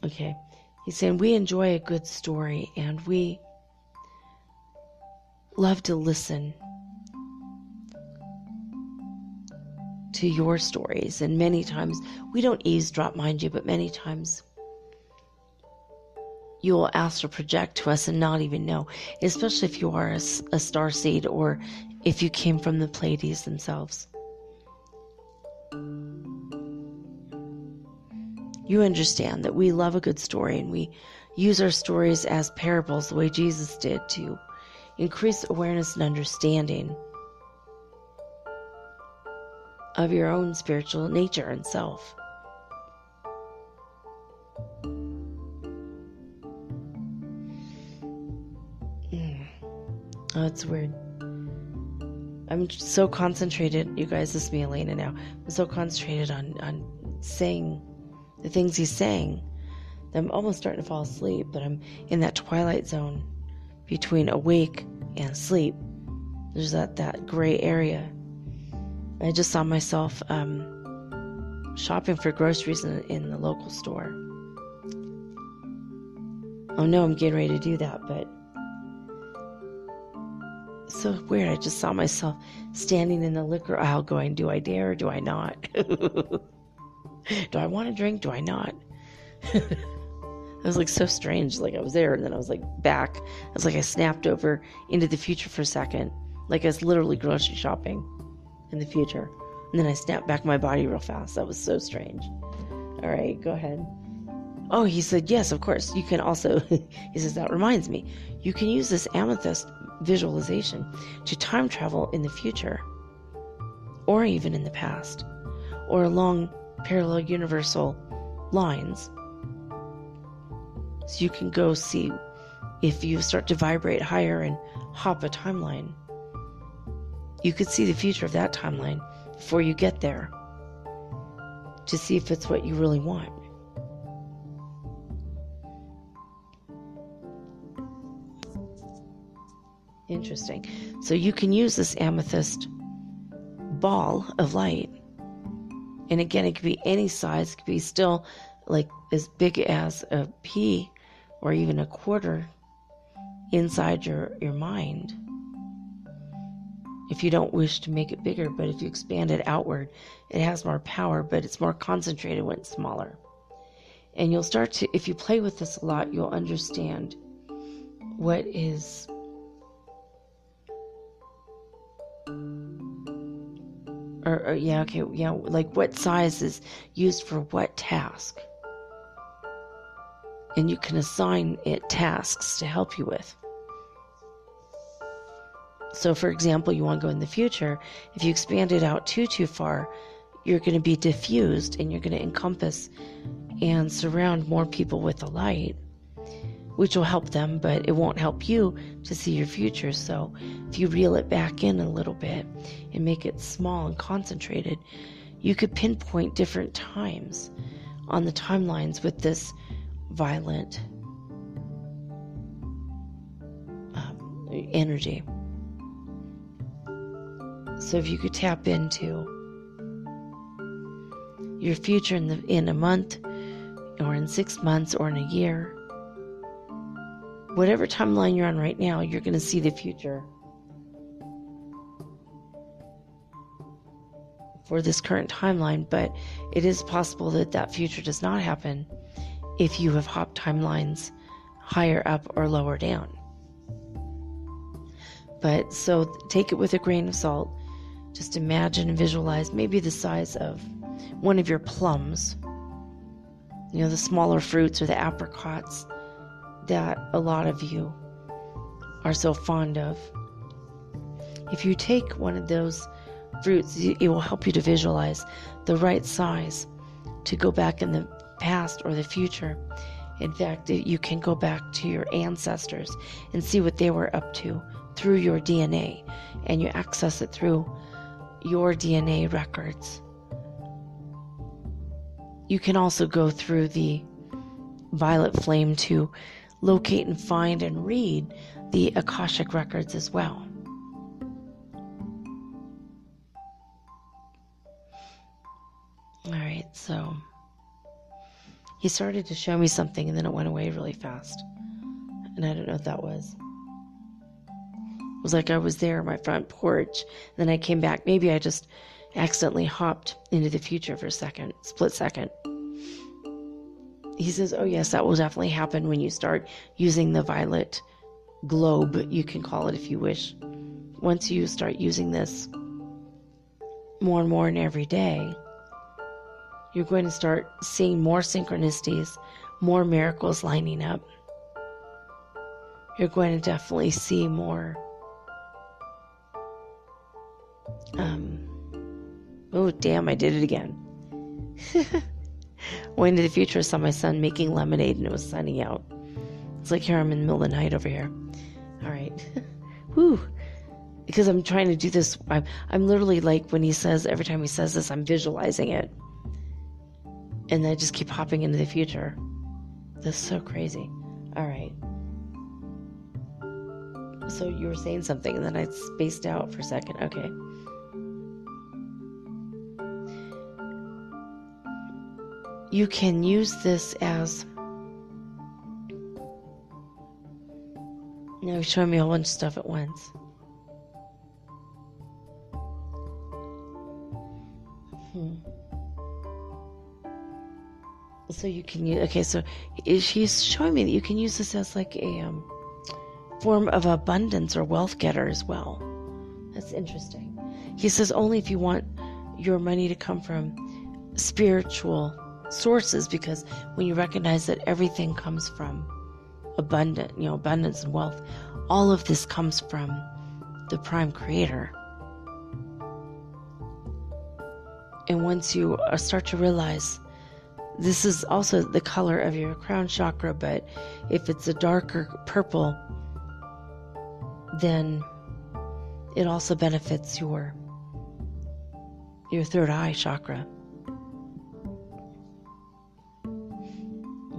Okay, he's saying we enjoy a good story, and we love to listen to your stories. And many times, we don't eavesdrop, mind you, but many times you will astral project to us and not even know, especially if you are a star seed or if you came from the Pleiades themselves. You understand that we love a good story, and we use our stories as parables the way Jesus did to increase awareness and understanding of your own spiritual nature and self. Oh, it's weird. I'm so concentrated, you guys, this is me, Elena, now. I'm so concentrated on saying the things he's saying that I'm almost starting to fall asleep, but I'm in that twilight zone between awake and sleep. There's that gray area. I just saw myself shopping for groceries in the local store. Oh no, I'm getting ready to do that, but so weird. I just saw myself standing in the liquor aisle going, do I dare or do I not? Do I want to drink? Do I not? It was like so strange. Like I was there and then I was like back. I was like I snapped over into the future for a second. Like I was literally grocery shopping in the future. And then I snapped back my body real fast. That was so strange. All right, go ahead. Oh, he said, yes, of course. You can also, he says, that reminds me, you can use this amethyst visualization to time travel in the future, or even in the past, or along parallel universal lines. So you can go see if you start to vibrate higher and hop a timeline. You could see the future of that timeline before you get there to see if it's what you really want. Interesting. So you can use this amethyst ball of light. And again, it could be any size. It could be still like as big as a pea or even a quarter inside your mind. If you don't wish to make it bigger, but if you expand it outward, it has more power, but it's more concentrated when it's smaller. And you'll start to, if you play with this a lot, you'll understand what is like what size is used for what task. And you can assign it tasks to help you with. So, for example, you want to go in the future. If you expand it out too far, you're going to be diffused and you're going to encompass and surround more people with the light, which will help them, but it won't help you to see your future. So if you reel it back in a little bit and make it small and concentrated, you could pinpoint different times on the timelines with this violet energy. So if you could tap into your future in a month or in 6 months or in a year, whatever timeline you're on right now, you're going to see the future for this current timeline, but it is possible that that future does not happen if you have hopped timelines higher up or lower down. But so take it with a grain of salt. Just imagine and visualize maybe the size of one of your plums, the smaller fruits or the apricots that a lot of you are so fond of. If you take one of those fruits, it will help you to visualize the right size to go back in the past or the future. In fact, you can go back to your ancestors and see what they were up to through your DNA, and you access it through your DNA records. You can also go through the violet flame to locate and find and read the Akashic records as well. Alright, so he started to show me something and then it went away really fast. And I don't know what that was. It was like I was there on my front porch, and then I came back. Maybe I just accidentally hopped into the future for a split second. He says, oh yes, that will definitely happen when you start using the violet globe, you can call it if you wish. Once you start using this more and more and every day, you're going to start seeing more synchronicities, more miracles lining up. You're going to definitely see more oh damn, I did it again. Went into the future, I saw my son making lemonade and it was sunny out. It's like here I'm in the middle of the night over here. Alright. Whew. Because I'm trying to do this, I'm literally like, when he says, every time he says this, I'm visualizing it. And I just keep hopping into the future. This is so crazy. Alright. So you were saying something and then I spaced out for a second. Okay. You can use this as... Now he's showing me a whole bunch of stuff at once. So you can use... Okay, so he's showing me that you can use this as like a form of abundance or wealth getter as well. That's interesting. He says only if you want your money to come from spiritual sources, because when you recognize that everything comes from abundance and wealth, all of this comes from the prime creator. And once you start to realize this is also the color of your crown chakra, but if it's a darker purple, then it also benefits your third eye chakra.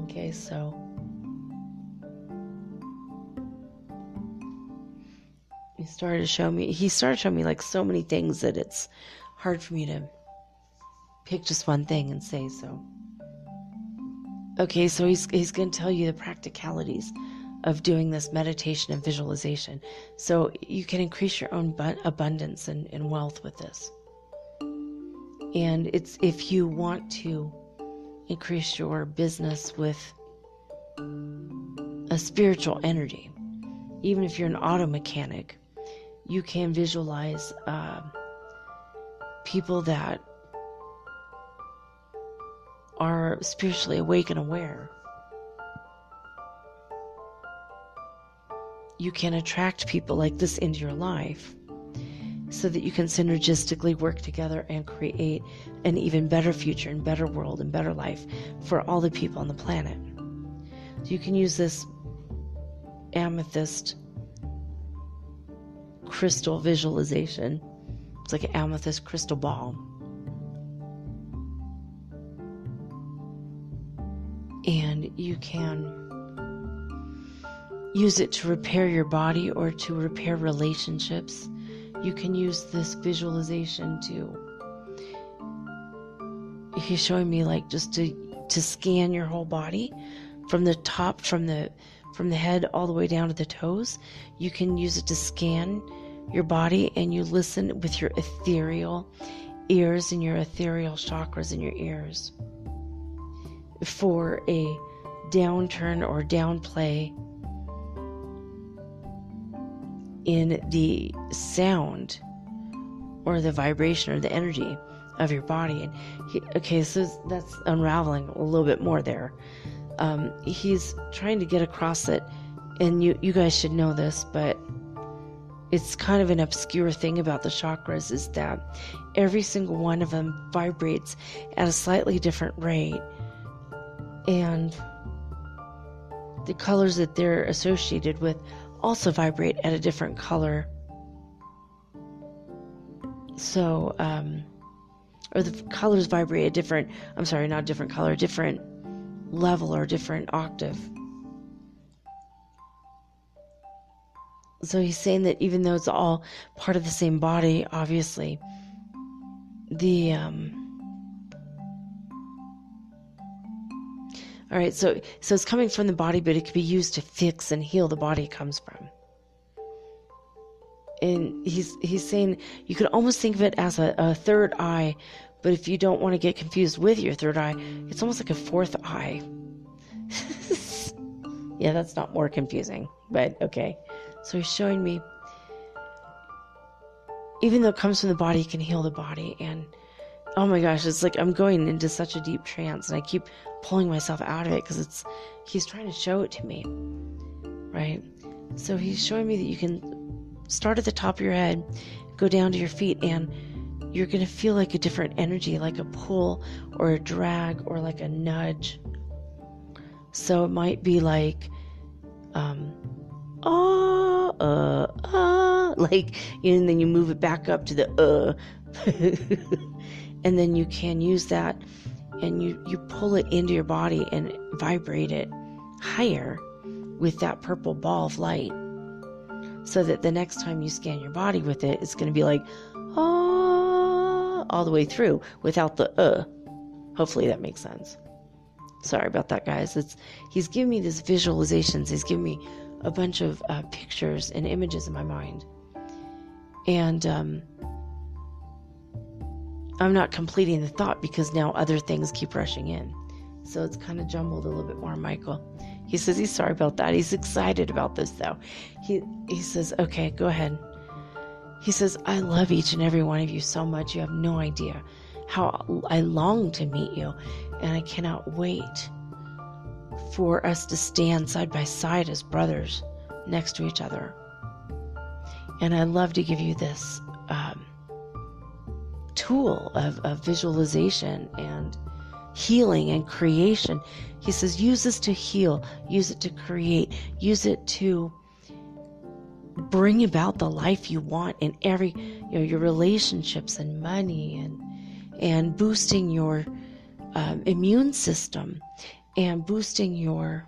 Okay, so he started to show me like so many things that it's hard for me to pick just one thing and say so. Okay, so he's going to tell you the practicalities of doing this meditation and visualization. So you can increase your own abundance and wealth with this. And it's if you want to increase your business with a spiritual energy, even if you're an auto mechanic, you can visualize people that are spiritually awake and aware. You can attract people like this into your life so that you can synergistically work together and create an even better future and better world and better life for all the people on the planet. So you can use this amethyst crystal visualization. It's like an amethyst crystal ball. And you can use it to repair your body or to repair relationships. You can use this visualization he's showing me like just to scan your whole body from the top, from the head all the way down to the toes. You can use it to scan your body, and you listen with your ethereal ears and your ethereal chakras in your ears for a downturn or downplay in the sound or the vibration or the energy of your body. And so that's unraveling a little bit more there. He's trying to get across that, and you guys should know this, but it's kind of an obscure thing about the chakras, is that every single one of them vibrates at a slightly different rate, and the colors that they're associated with also vibrate at a different color. So, or the colors vibrate at different level or different octave. So he's saying that even though it's all part of the same body, obviously, all right, so it's coming from the body, but it could be used to fix and heal the body it comes from. And he's saying you could almost think of it as a third eye, but if you don't want to get confused with your third eye, it's almost like a fourth eye. Yeah, that's not more confusing, but okay. So he's showing me, even though it comes from the body, it can heal the body. And oh my gosh, it's like I'm going into such a deep trance, and I keep pulling myself out of it because he's trying to show it to me, right? So he's showing me that you can start at the top of your head, go down to your feet, and you're going to feel like a different energy, like a pull or a drag or like a nudge. So it might be like, like, and then you move it back up to the and then you can use that, and you pull it into your body and vibrate it higher with that purple ball of light, so that the next time you scan your body with it, it's going to be like all the way through without the Hopefully that makes sense. Sorry about that, guys. He's giving me these visualizations. He's giving me a bunch of pictures and images in my mind. And I'm not completing the thought because now other things keep rushing in. So it's kind of jumbled a little bit more, Michael. He says he's sorry about that. He's excited about this, though. He says, okay, go ahead. He says, I love each and every one of you so much. You have no idea how I long to meet you. And I cannot wait for us to stand side by side as brothers next to each other. And I love to give you this tool of visualization and healing and creation. He says, use this to heal, use it to create, use it to bring about the life you want in every, your relationships and money and boosting your immune system and boosting your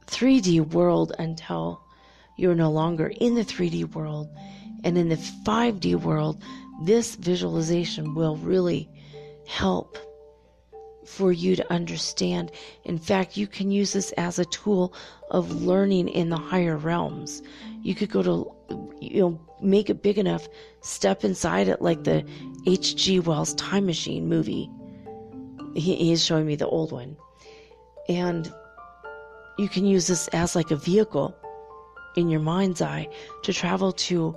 3D world until you're no longer in the 3D world. And in the 5D world, this visualization will really help for you to understand. In fact, you can use this as a tool of learning in the higher realms. You could go to, make it big enough, step inside it like the H.G. Wells Time Machine movie. He is showing me the old one. And you can use this as like a vehicle in your mind's eye to travel to,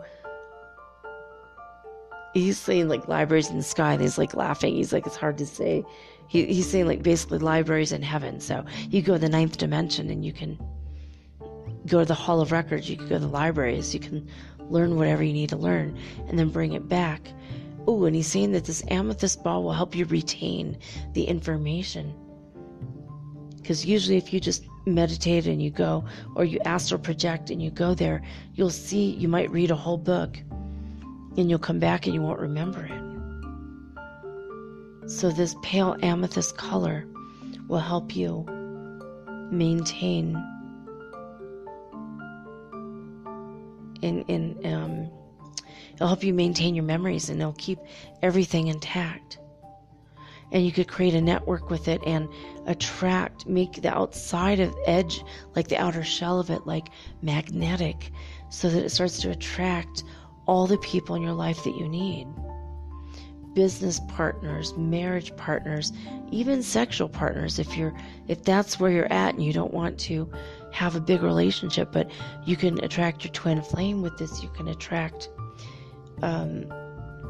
he's saying like libraries in the sky, and he's like laughing. He's like, it's hard to say. He's saying like basically libraries in heaven. So you go to the 9th dimension and you can go to the Hall of Records. You can go to the libraries. You can learn whatever you need to learn and then bring it back. Oh, and he's saying that this amethyst ball will help you retain the information. Because usually if you just meditate and you go, or you astral project and you go there, you'll see, you might read a whole book and you'll come back and you won't remember it. So this pale amethyst color will help you maintain it'll help you maintain your memories, and it'll keep everything intact. And you could create a network with it and make the outside of edge, like the outer shell of it, like magnetic, so that it starts to attract all the people in your life that you need. Business partners, marriage partners, even sexual partners, if that's where you're at and you don't want to have a big relationship, but you can attract your twin flame with this. You can attract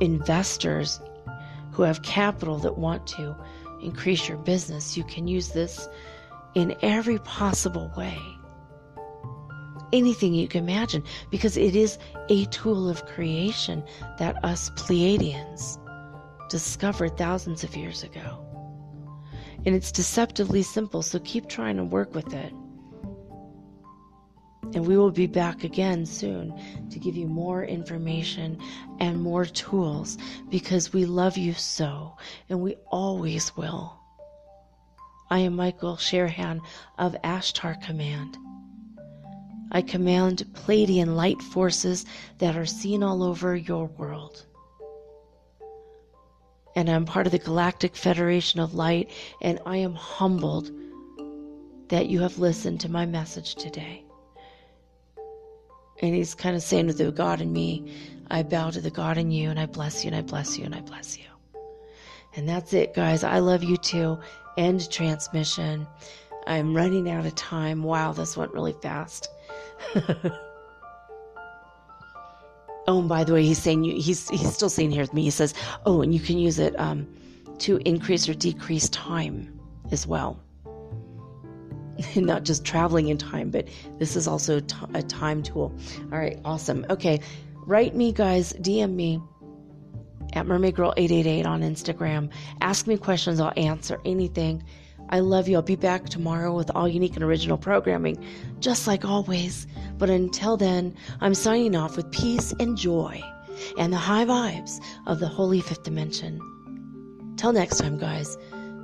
investors who have capital that want to increase your business. You can use this in every possible way. Anything you can imagine, because it is a tool of creation that us Pleiadians discovered thousands of years ago. And it's deceptively simple, so keep trying to work with it. And we will be back again soon to give you more information and more tools, because we love you so, and we always will. I am Michael Sherhan of Ashtar Command. I command Pleiadian light forces that are seen all over your world. And I'm part of the Galactic Federation of Light, and I am humbled that you have listened to my message today. And he's kind of saying, with the God in me, I bow to the God in you, and I bless you, and I bless you, and I bless you. And that's it, guys. I love you too. End transmission. I'm running out of time. Wow, this went really fast. Oh, and by the way, he's saying he's still saying here with me. He says, oh, and you can use it to increase or decrease time as well. Not just traveling in time, but this is also a time tool. All right, awesome. Okay, write me, guys. DM me at mermaidgirl888 on Instagram. Ask me questions. I'll answer anything. I love you. I'll be back tomorrow with all unique and original programming, just like always. But until then, I'm signing off with peace and joy and the high vibes of the holy fifth dimension. Till next time, guys.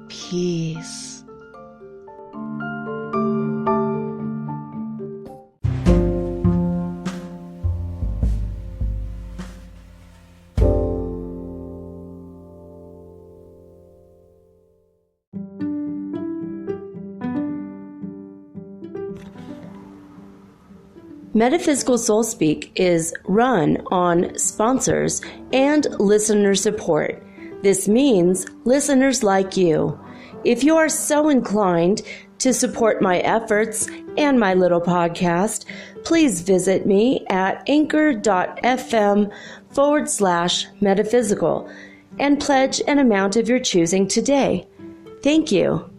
Peace. Metaphysical Soul Speak is run on sponsors and listener support. This means listeners like you. If you are so inclined to support my efforts and my little podcast, please visit me at anchor.fm/metaphysical and pledge an amount of your choosing today. Thank you.